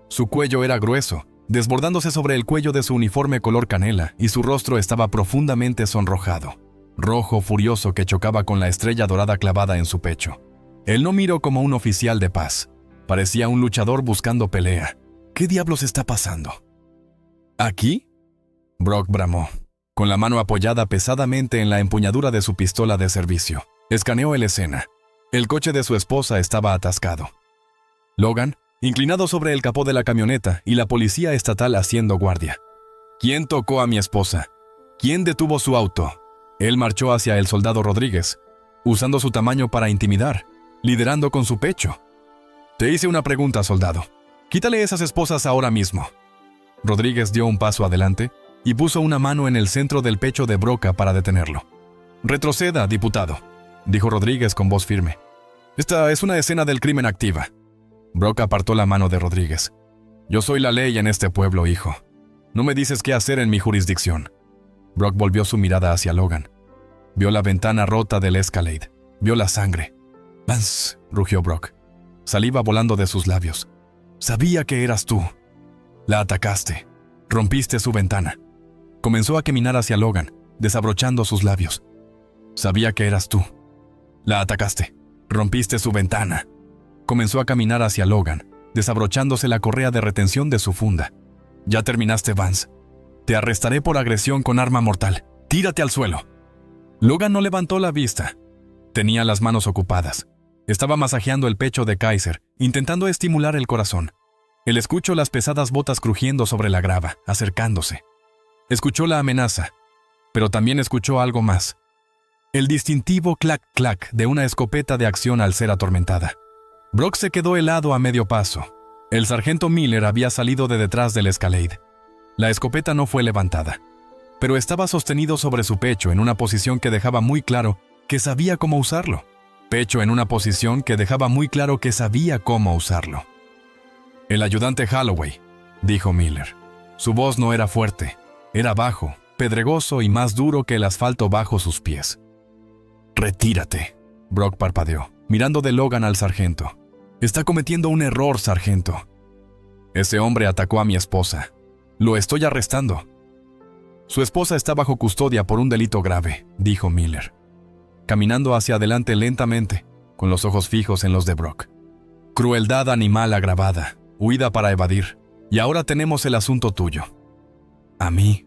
Su cuello era grueso, desbordándose sobre el cuello de su uniforme color canela, y su rostro estaba profundamente sonrojado, rojo furioso que chocaba con la estrella dorada clavada en su pecho. Él no miró como un oficial de paz. Parecía un luchador buscando pelea. ¿Qué diablos está pasando? ¿Aquí? Brock bramó, con la mano apoyada pesadamente en la empuñadura de su pistola de servicio. Escaneó la escena. El coche de su esposa estaba atascado. Logan, inclinado sobre el capó de la camioneta, y la policía estatal haciendo guardia. ¿Quién tocó a mi esposa? ¿Quién detuvo su auto? Él marchó hacia el soldado Rodríguez, usando su tamaño para intimidar, liderando con su pecho. Te hice una pregunta, soldado. Quítale esas esposas ahora mismo. Rodríguez dio un paso adelante y puso una mano en el centro del pecho de Broca para detenerlo. Retroceda, diputado, dijo Rodríguez con voz firme. Esta es una escena del crimen activa. Brock apartó la mano de Rodríguez. Yo soy la ley en este pueblo, hijo. No me dices qué hacer en mi jurisdicción. Brock volvió su mirada hacia Logan. Vio la ventana rota del Escalade. Vio la sangre. Vance, rugió Brock. Saliva volando de sus labios. Sabía que eras tú. La atacaste. Rompiste su ventana. Comenzó a caminar hacia Logan, desabrochando sus labios. Sabía que eras tú. La atacaste. Rompiste su ventana. Comenzó a caminar hacia Logan, desabrochándose la correa de retención de su funda. Ya terminaste, Vance. Te arrestaré por agresión con arma mortal. Tírate al suelo. Logan no levantó la vista. Tenía las manos ocupadas. Estaba masajeando el pecho de Kaiser, intentando estimular el corazón. Él escuchó las pesadas botas crujiendo sobre la grava, acercándose. Escuchó la amenaza, pero también escuchó algo más. El distintivo clac-clac de una escopeta de acción al ser atormentada. Brock se quedó helado a medio paso. El sargento Miller había salido de detrás del Escalade. La escopeta no fue levantada, pero estaba sostenido sobre su pecho en una posición que dejaba muy claro que sabía cómo usarlo. Pecho en una posición que dejaba muy claro que sabía cómo usarlo. El ayudante Holloway, dijo Miller. Su voz no era fuerte, era bajo, pedregoso y más duro que el asfalto bajo sus pies. Retírate, Brock parpadeó, mirando de Logan al sargento. Está cometiendo un error, sargento. Ese hombre atacó a mi esposa. Lo estoy arrestando. Su esposa está bajo custodia por un delito grave, dijo Miller, caminando hacia adelante lentamente, con los ojos fijos en los de Brock. Crueldad animal agravada, huida para evadir, y ahora tenemos el asunto tuyo. ¿A mí?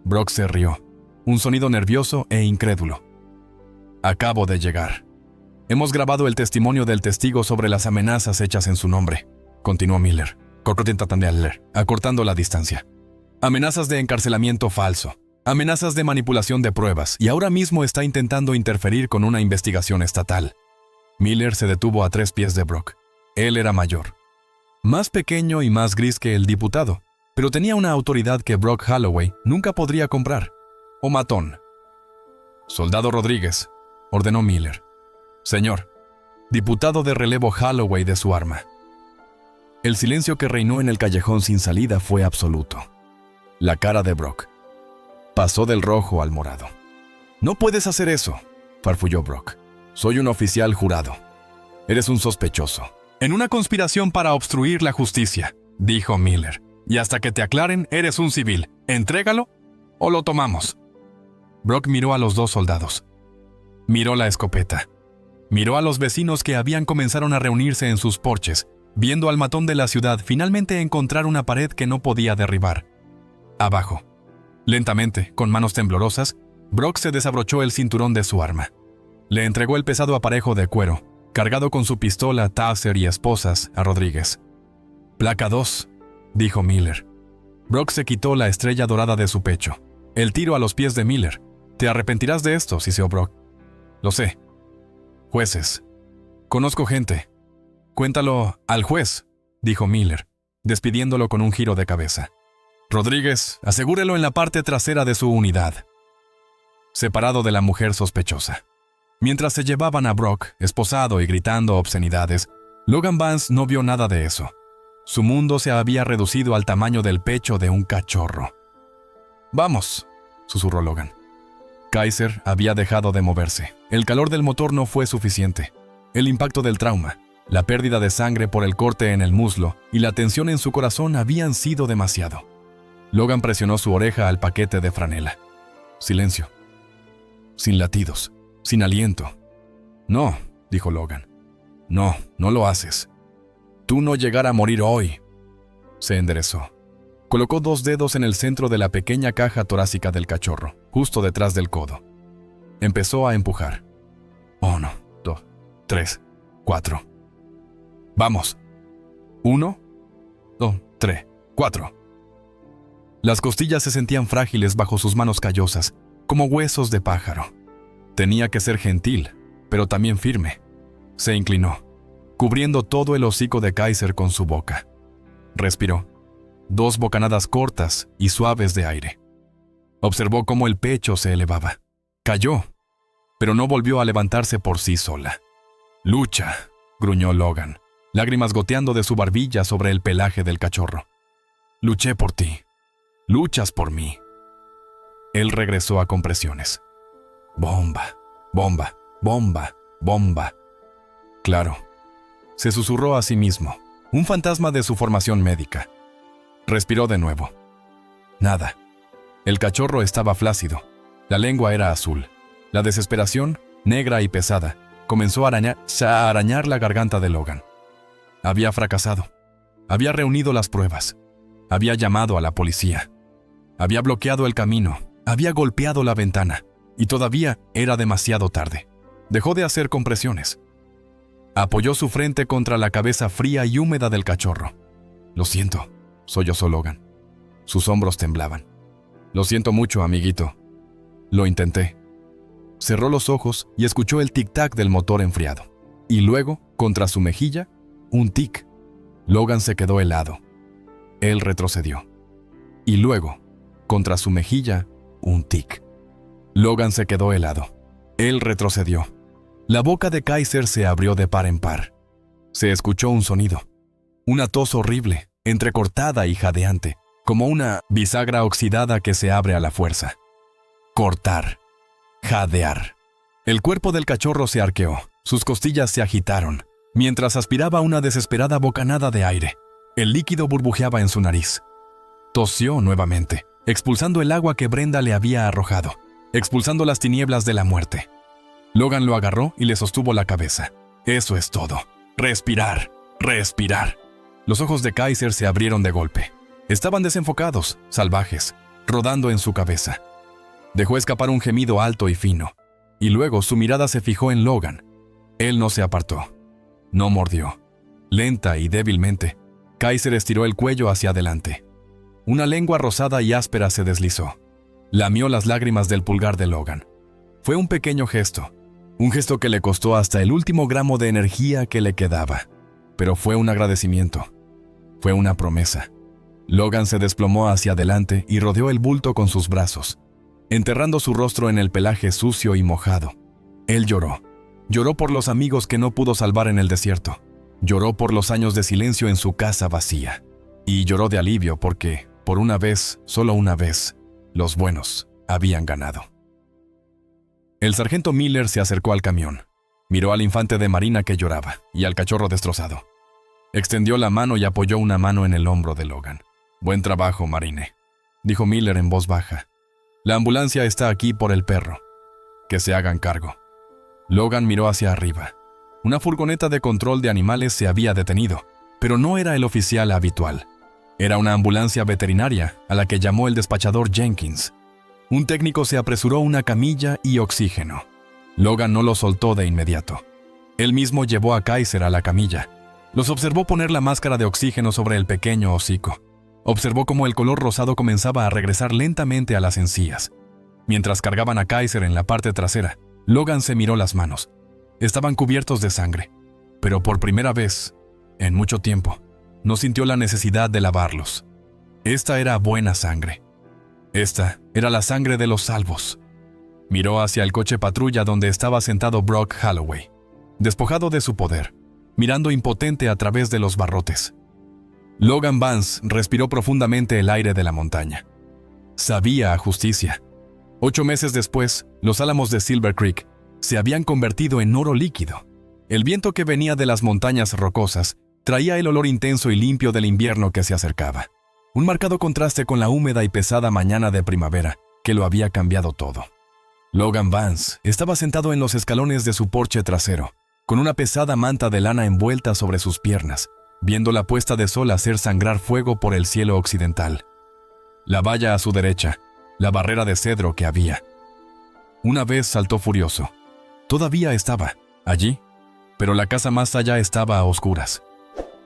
Brock se rió, un sonido nervioso e incrédulo. Acabo de llegar. Hemos grabado el testimonio del testigo sobre las amenazas hechas en su nombre, continuó Miller, acortando la distancia. Amenazas de encarcelamiento falso, amenazas de manipulación de pruebas, y ahora mismo está intentando interferir con una investigación estatal. Miller se detuvo a 3 pies de Brock. Él era mayor, más pequeño y más gris que el diputado, pero tenía una autoridad que Brock Holloway nunca podría comprar. O matón. Soldado Rodríguez, ordenó Miller. Señor, diputado de relevo Holloway de su arma. El silencio que reinó en el callejón sin salida fue absoluto. La cara de Brock pasó del rojo al morado. No puedes hacer eso, farfulló Brock. Soy un oficial jurado. Eres un sospechoso. En una conspiración para obstruir la justicia, dijo Miller. Y hasta que te aclaren, eres un civil. Entrégalo o lo tomamos. Brock miró a los 2 soldados. Miró la escopeta. Miró a los vecinos que comenzaron a reunirse en sus porches, viendo al matón de la ciudad finalmente encontrar una pared que no podía derribar. Abajo. Lentamente, con manos temblorosas, Brock se desabrochó el cinturón de su arma. Le entregó el pesado aparejo de cuero, cargado con su pistola, taser y esposas, a Rodríguez. Placa 2, dijo Miller. Brock se quitó la estrella dorada de su pecho. El tiro a los pies de Miller. Te arrepentirás de esto, siseó Brock. Lo sé. Jueces. Conozco gente. Cuéntalo al juez, dijo Miller, despidiéndolo con un giro de cabeza. Rodríguez, asegúrelo en la parte trasera de su unidad, separado de la mujer sospechosa. Mientras se llevaban a Brock, esposado y gritando obscenidades, Logan Vance no vio nada de eso. Su mundo se había reducido al tamaño del pecho de un cachorro. «Vamos», susurró Logan. Kaiser había dejado de moverse. El calor del motor no fue suficiente. El impacto del trauma, la pérdida de sangre por el corte en el muslo y la tensión en su corazón habían sido demasiado. Logan presionó su oreja al paquete de franela. Silencio. Sin latidos. Sin aliento. «No», dijo Logan. «No, no lo haces. Tú no llegarás a morir hoy». Se enderezó. Colocó 2 dedos en el centro de la pequeña caja torácica del cachorro, justo detrás del codo. Empezó a empujar. 1, 2, 3, 4. «Vamos. 1, 2, 3, 4. Las costillas se sentían frágiles bajo sus manos callosas, como huesos de pájaro. Tenía que ser gentil, pero también firme. Se inclinó, cubriendo todo el hocico de Kaiser con su boca. Respiró. 2 bocanadas cortas y suaves de aire. Observó cómo el pecho se elevaba. Cayó, pero no volvió a levantarse por sí sola. «Lucha», gruñó Logan, lágrimas goteando de su barbilla sobre el pelaje del cachorro. «Luché por ti. Luchas por mí». Él regresó a compresiones. «Bomba, bomba, bomba, bomba». Claro, se susurró a sí mismo, un fantasma de su formación médica. Respiró de nuevo. Nada. El cachorro estaba flácido. La lengua era azul. La desesperación, negra y pesada, comenzó a arañar la garganta de Logan. Había fracasado. Había reunido las pruebas. Había llamado a la policía. Había bloqueado el camino. Había golpeado la ventana. Y todavía era demasiado tarde. Dejó de hacer compresiones. Apoyó su frente contra la cabeza fría y húmeda del cachorro. «Lo siento», sollozó Logan. Sus hombros temblaban. «Lo siento mucho, amiguito». Lo intenté. Cerró los ojos y escuchó el tic-tac del motor enfriado. Y luego, contra su mejilla, un tic. Logan se quedó helado. Él retrocedió. Y luego, contra su mejilla, un tic. Logan se quedó helado. Él retrocedió. La boca de Kaiser se abrió de par en par. Se escuchó un sonido. Una tos horrible, entrecortada y jadeante, como una bisagra oxidada que se abre a la fuerza. Cortar. Jadear. El cuerpo del cachorro se arqueó. Sus costillas se agitaron, mientras aspiraba una desesperada bocanada de aire. El líquido burbujeaba en su nariz. Tosió nuevamente, expulsando el agua que Brenda le había arrojado, expulsando las tinieblas de la muerte. Logan lo agarró y le sostuvo la cabeza. «Eso es todo. Respirar, respirar». Los ojos de Kaiser se abrieron de golpe. Estaban desenfocados, salvajes, rodando en su cabeza. Dejó escapar un gemido alto y fino, y luego su mirada se fijó en Logan. Él no se apartó. No mordió. Lenta y débilmente, Kaiser estiró el cuello hacia adelante. Una lengua rosada y áspera se deslizó. Lamió las lágrimas del pulgar de Logan. Fue un pequeño gesto. Un gesto que le costó hasta el último gramo de energía que le quedaba. Pero fue un agradecimiento. Fue una promesa. Logan se desplomó hacia adelante y rodeó el bulto con sus brazos, enterrando su rostro en el pelaje sucio y mojado. Él lloró. Lloró por los amigos que no pudo salvar en el desierto. Lloró por los años de silencio en su casa vacía. Y lloró de alivio porque, por una vez, solo una vez, los buenos habían ganado. El sargento Miller se acercó al camión. Miró al infante de marina que lloraba y al cachorro destrozado. Extendió la mano y apoyó una mano en el hombro de Logan. «Buen trabajo, Marine», dijo Miller en voz baja. «La ambulancia está aquí por el perro. Que se hagan cargo». Logan miró hacia arriba. Una furgoneta de control de animales se había detenido, pero no era el oficial habitual. Era una ambulancia veterinaria a la que llamó el despachador Jenkins. Un técnico se apresuró una camilla y oxígeno. Logan no lo soltó de inmediato. Él mismo llevó a Kaiser a la camilla. Los observó poner la máscara de oxígeno sobre el pequeño hocico. Observó cómo el color rosado comenzaba a regresar lentamente a las encías. Mientras cargaban a Kaiser en la parte trasera, Logan se miró las manos. Estaban cubiertos de sangre, pero por primera vez, en mucho tiempo, no sintió la necesidad de lavarlos. Esta era buena sangre. Esta era la sangre de los salvos. Miró hacia el coche patrulla donde estaba sentado Brock Holloway, despojado de su poder, mirando impotente a través de los barrotes. Logan Vance respiró profundamente el aire de la montaña. Sabía a justicia. 8 meses después, los álamos de Silver Creek se habían convertido en oro líquido. El viento que venía de las montañas rocosas traía el olor intenso y limpio del invierno que se acercaba. Un marcado contraste con la húmeda y pesada mañana de primavera que lo había cambiado todo. Logan Vance estaba sentado en los escalones de su porche trasero, con una pesada manta de lana envuelta sobre sus piernas, viendo la puesta de sol hacer sangrar fuego por el cielo occidental. La valla a su derecha, la barrera de cedro que había. Una vez saltó furioso. Todavía estaba allí, pero la casa más allá estaba a oscuras.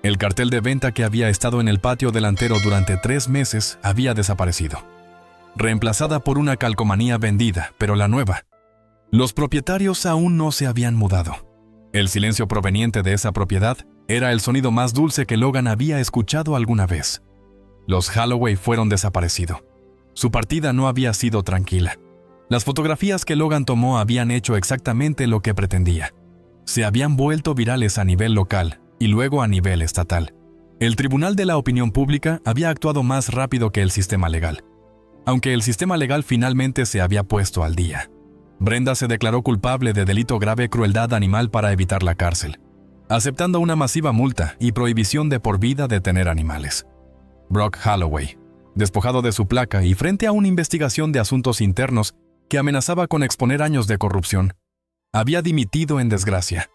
El cartel de venta que había estado en el patio delantero durante 3 meses había desaparecido, reemplazada por una calcomanía vendida, pero la nueva. Los propietarios aún no se habían mudado. El silencio proveniente de esa propiedad era el sonido más dulce que Logan había escuchado alguna vez. Los Holloway fueron desaparecidos. Su partida no había sido tranquila. Las fotografías que Logan tomó habían hecho exactamente lo que pretendía. Se habían vuelto virales a nivel local y luego a nivel estatal. El Tribunal de la Opinión Pública había actuado más rápido que el sistema legal, aunque el sistema legal finalmente se había puesto al día. Brenda se declaró culpable de delito grave crueldad animal para evitar la cárcel, aceptando una masiva multa y prohibición de por vida de tener animales. Brock Holloway, despojado de su placa y frente a una investigación de asuntos internos que amenazaba con exponer años de corrupción, había dimitido en desgracia.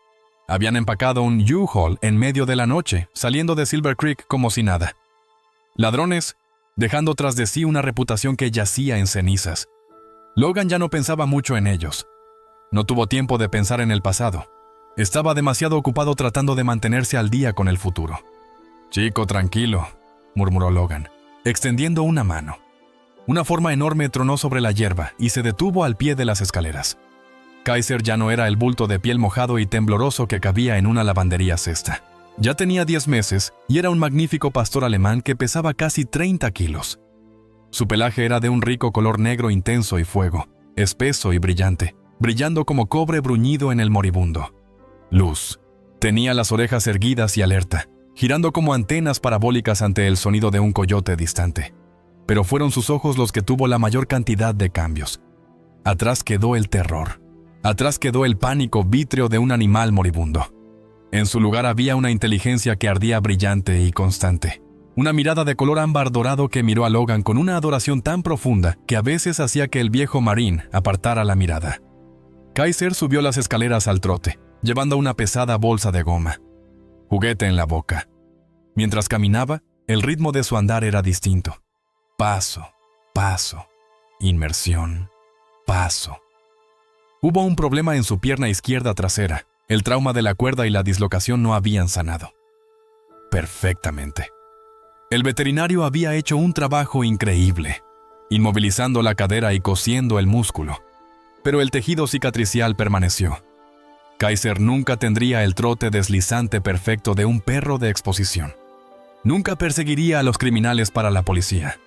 Habían empacado un U-Haul en medio de la noche, saliendo de Silver Creek como si nada. Ladrones, dejando tras de sí una reputación que yacía en cenizas. Logan ya no pensaba mucho en ellos. No tuvo tiempo de pensar en el pasado. Estaba demasiado ocupado tratando de mantenerse al día con el futuro. «Chico, tranquilo», murmuró Logan, extendiendo una mano. Una forma enorme tronó sobre la hierba y se detuvo al pie de las escaleras. Kaiser ya no era el bulto de piel mojado y tembloroso que cabía en una lavandería cesta. Ya tenía 10 meses y era un magnífico pastor alemán que pesaba casi 30 kilos. Su pelaje era de un rico color negro intenso y fuego, espeso y brillante, brillando como cobre bruñido en el moribundo. Luz. Tenía las orejas erguidas y alerta, girando como antenas parabólicas ante el sonido de un coyote distante. Pero fueron sus ojos los que tuvo la mayor cantidad de cambios. Atrás quedó el terror. Atrás quedó el pánico vítreo de un animal moribundo. En su lugar había una inteligencia que ardía brillante y constante. Una mirada de color ámbar dorado que miró a Logan con una adoración tan profunda que a veces hacía que el viejo marín apartara la mirada. Kaiser subió las escaleras al trote, llevando una pesada bolsa de goma, juguete en la boca. Mientras caminaba, el ritmo de su andar era distinto. Paso, paso, inmersión, paso. Hubo un problema en su pierna izquierda trasera. El trauma de la cuerda y la dislocación no habían sanado. Perfectamente. El veterinario había hecho un trabajo increíble, inmovilizando la cadera y cosiendo el músculo. Pero el tejido cicatricial permaneció. Kaiser nunca tendría el trote deslizante perfecto de un perro de exposición. Nunca perseguiría a los criminales para la policía.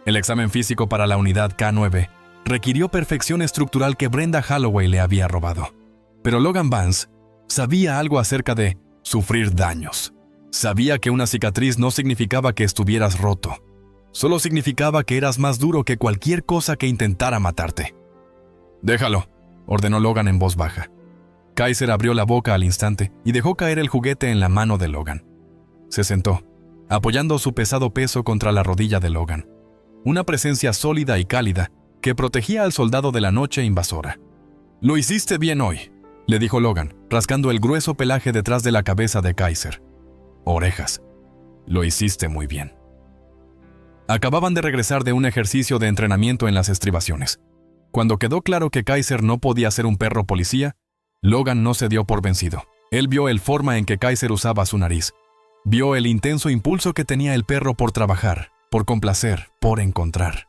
El examen físico para la unidad K9 requirió perfección estructural que Brenda Holloway le había robado. Pero Logan Vance sabía algo acerca de sufrir daños. Sabía que una cicatriz no significaba que estuvieras roto. Solo significaba que eras más duro que cualquier cosa que intentara matarte. «Déjalo», ordenó Logan en voz baja. Kaiser abrió la boca al instante y dejó caer el juguete en la mano de Logan. Se sentó, apoyando su pesado peso contra la rodilla de Logan. Una presencia sólida y cálida que protegía al soldado de la noche invasora. «Lo hiciste bien hoy», le dijo Logan, rascando el grueso pelaje detrás de la cabeza de Kaiser. Orejas. «Lo hiciste muy bien». Acababan de regresar de un ejercicio de entrenamiento en las estribaciones. Cuando quedó claro que Kaiser no podía ser un perro policía, Logan no se dio por vencido. Él vio el forma en que Kaiser usaba su nariz. Vio el intenso impulso que tenía el perro por trabajar, por complacer, por encontrar.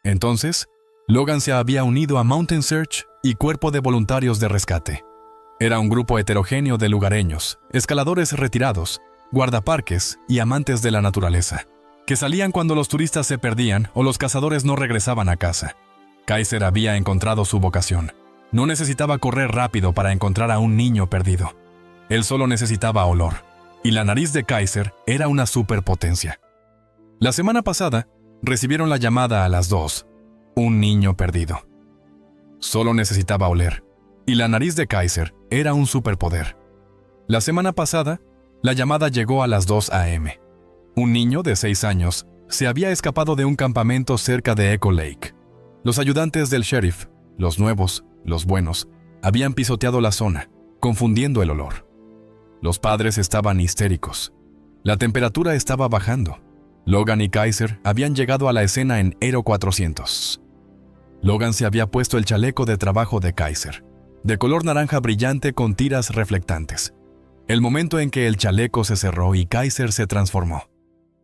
Entonces, Logan se había unido a Mountain Search y Cuerpo de Voluntarios de Rescate. Era un grupo heterogéneo de lugareños, escaladores retirados, guardaparques y amantes de la naturaleza, que salían cuando los turistas se perdían o los cazadores no regresaban a casa. Kaiser había encontrado su vocación. No necesitaba correr rápido para encontrar a un niño perdido. Él solo necesitaba olor. Y la nariz de Kaiser era una superpotencia. La semana pasada, recibieron la llamada a las 2. Un niño perdido. Solo necesitaba oler. Y la nariz de Kaiser era un superpoder. La semana pasada, la llamada llegó a las 2 a.m. Un niño de 6 años se había escapado de un campamento cerca de Echo Lake. Los ayudantes del sheriff, los nuevos, los buenos, habían pisoteado la zona, confundiendo el olor. Los padres estaban histéricos. La temperatura estaba bajando. Logan y Kaiser habían llegado a la escena en Aero 400. Logan se había puesto el chaleco de trabajo de Kaiser, de color naranja brillante con tiras reflectantes. El momento en que el chaleco se cerró y Kaiser se transformó.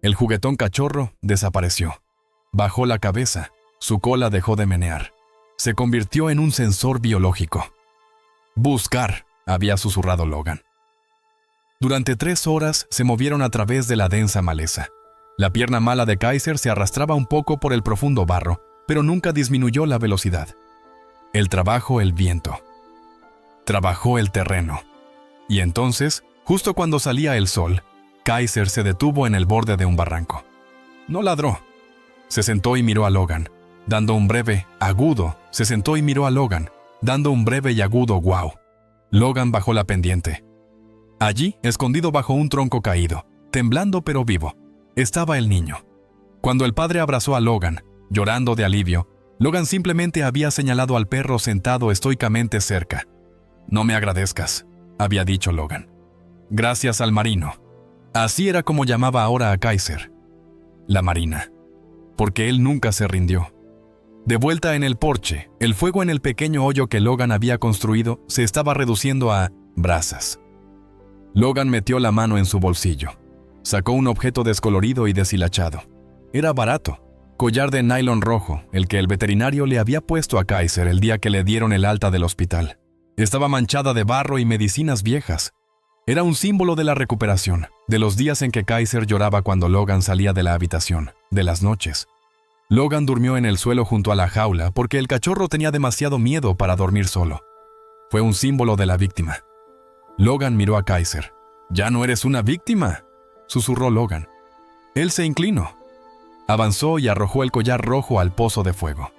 El juguetón cachorro desapareció. Bajó la cabeza, su cola dejó de menear. Se convirtió en un sensor biológico. «Buscar», había susurrado Logan. Durante 3 horas se movieron a través de la densa maleza. La pierna mala de Kaiser se arrastraba un poco por el profundo barro, pero nunca disminuyó la velocidad. Él trabajó el viento. Trabajó el terreno. Y entonces, justo cuando salía el sol, Kaiser se detuvo en el borde de un barranco. No ladró. Se sentó y miró a Logan, dando un breve, agudo, guau. Logan bajó la pendiente. Allí, escondido bajo un tronco caído, temblando pero vivo, estaba el niño. Cuando el padre abrazó a Logan, llorando de alivio, Logan simplemente había señalado al perro sentado estoicamente cerca. «No me agradezcas», había dicho Logan. «Gracias al marino». Así era como llamaba ahora a Kaiser. La marina. Porque él nunca se rindió. De vuelta en el porche, el fuego en el pequeño hoyo que Logan había construido se estaba reduciendo a brasas. Logan metió la mano en su bolsillo. Sacó un objeto descolorido y deshilachado. Era barato. Collar de nylon rojo, el que el veterinario le había puesto a Kaiser el día que le dieron el alta del hospital. Estaba manchada de barro y medicinas viejas. Era un símbolo de la recuperación, de los días en que Kaiser lloraba cuando Logan salía de la habitación, de las noches. Logan durmió en el suelo junto a la jaula porque el cachorro tenía demasiado miedo para dormir solo. Fue un símbolo de la víctima. Logan miró a Kaiser. «¿Ya no eres una víctima?», susurró Logan. Él se inclinó. Avanzó y arrojó el collar rojo al pozo de fuego.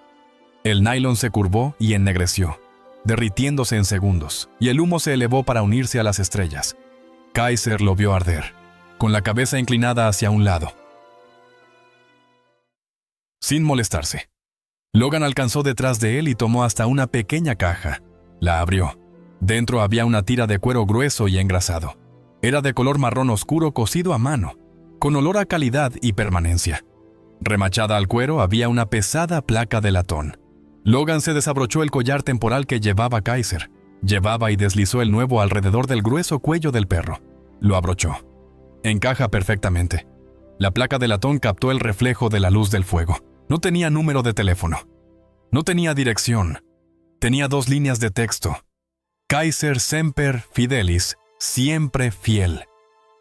El nylon se curvó y ennegreció, derritiéndose en segundos, y el humo se elevó para unirse a las estrellas. Kaiser lo vio arder, con la cabeza inclinada hacia un lado. Sin molestarse, Logan alcanzó detrás de él y tomó hasta una pequeña caja. La abrió. Dentro había una tira de cuero grueso y engrasado. Era de color marrón oscuro cosido a mano, con olor a calidad y permanencia. Remachada al cuero había una pesada placa de latón. Logan se desabrochó el collar temporal que llevaba Kaiser. Llevaba y deslizó el nuevo alrededor del grueso cuello del perro. Lo abrochó. Encaja perfectamente. La placa de latón captó el reflejo de la luz del fuego. No tenía número de teléfono. No tenía dirección. Tenía 2 líneas de texto. Kaiser Semper Fidelis, siempre fiel.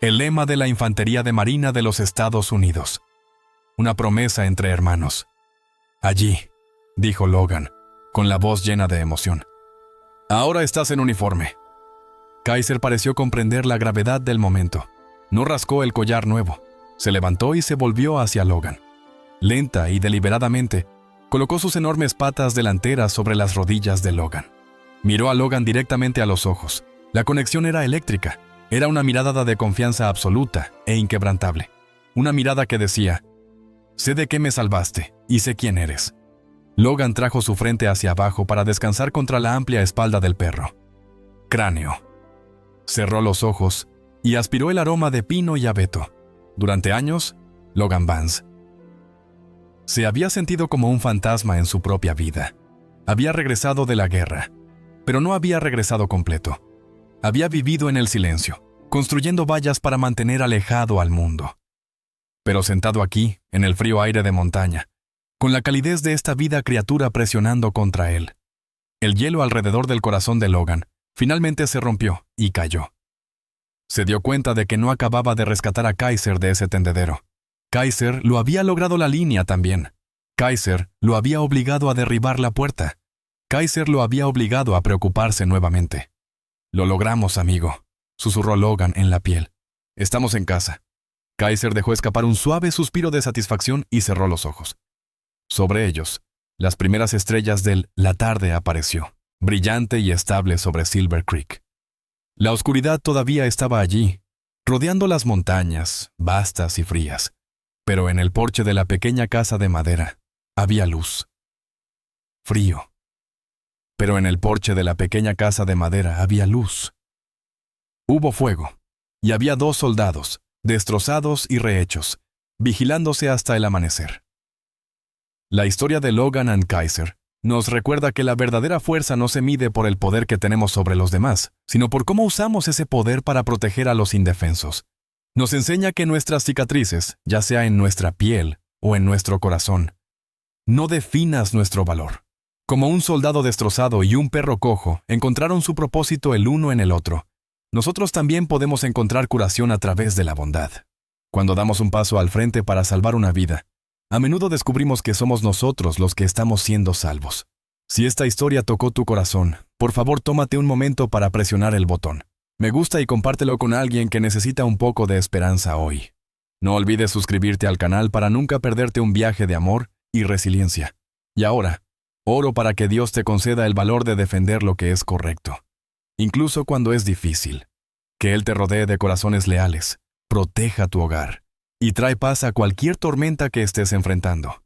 El lema de la Infantería de Marina de los Estados Unidos. Una promesa entre hermanos. «Allí», dijo Logan, con la voz llena de emoción. «Ahora estás en uniforme». Kaiser pareció comprender la gravedad del momento. No rascó el collar nuevo. Se levantó y se volvió hacia Logan. Lenta y deliberadamente, colocó sus enormes patas delanteras sobre las rodillas de Logan. Miró a Logan directamente a los ojos. La conexión era eléctrica. Era una mirada de confianza absoluta e inquebrantable. Una mirada que decía: «Sé de qué me salvaste y sé quién eres». Logan trajo su frente hacia abajo para descansar contra la amplia espalda del perro. Cráneo. Cerró los ojos y aspiró el aroma de pino y abeto. Durante años, Logan Vance se había sentido como un fantasma en su propia vida. Había regresado de la guerra, pero no había regresado completo. Había vivido en el silencio, construyendo vallas para mantener alejado al mundo. Pero sentado aquí, en el frío aire de montaña, con la calidez de esta vida criatura presionando contra él, el hielo alrededor del corazón de Logan finalmente se rompió y cayó. Se dio cuenta de que no acababa de rescatar a Kaiser de ese tendedero. Kaiser lo había logrado la línea también. Kaiser lo había obligado a derribar la puerta. Kaiser lo había obligado a preocuparse nuevamente. «Lo logramos, amigo», susurró Logan en la piel. «Estamos en casa». Kaiser dejó escapar un suave suspiro de satisfacción y cerró los ojos. Sobre ellos, las primeras estrellas la tarde apareció, brillante y estable sobre Silver Creek. La oscuridad todavía estaba allí, rodeando las montañas, vastas y frías. Pero en el porche de la pequeña casa de madera había luz. Frío. Pero en el porche de la pequeña casa de madera había luz. Hubo fuego, y había 2 soldados, destrozados y rehechos, vigilándose hasta el amanecer. La historia de Logan and Kaiser nos recuerda que la verdadera fuerza no se mide por el poder que tenemos sobre los demás, sino por cómo usamos ese poder para proteger a los indefensos. Nos enseña que nuestras cicatrices, ya sea en nuestra piel o en nuestro corazón, no definas nuestro valor. Como un soldado destrozado y un perro cojo encontraron su propósito el uno en el otro, nosotros también podemos encontrar curación a través de la bondad. Cuando damos un paso al frente para salvar una vida, a menudo descubrimos que somos nosotros los que estamos siendo salvos. Si esta historia tocó tu corazón, por favor tómate un momento para presionar el botón me gusta y compártelo con alguien que necesita un poco de esperanza hoy. No olvides suscribirte al canal para nunca perderte un viaje de amor y resiliencia. Y ahora, oro para que Dios te conceda el valor de defender lo que es correcto, incluso cuando es difícil. Que Él te rodee de corazones leales, proteja tu hogar y trae paz a cualquier tormenta que estés enfrentando.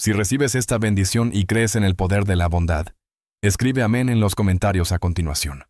Si recibes esta bendición y crees en el poder de la bondad, escribe amén en los comentarios a continuación.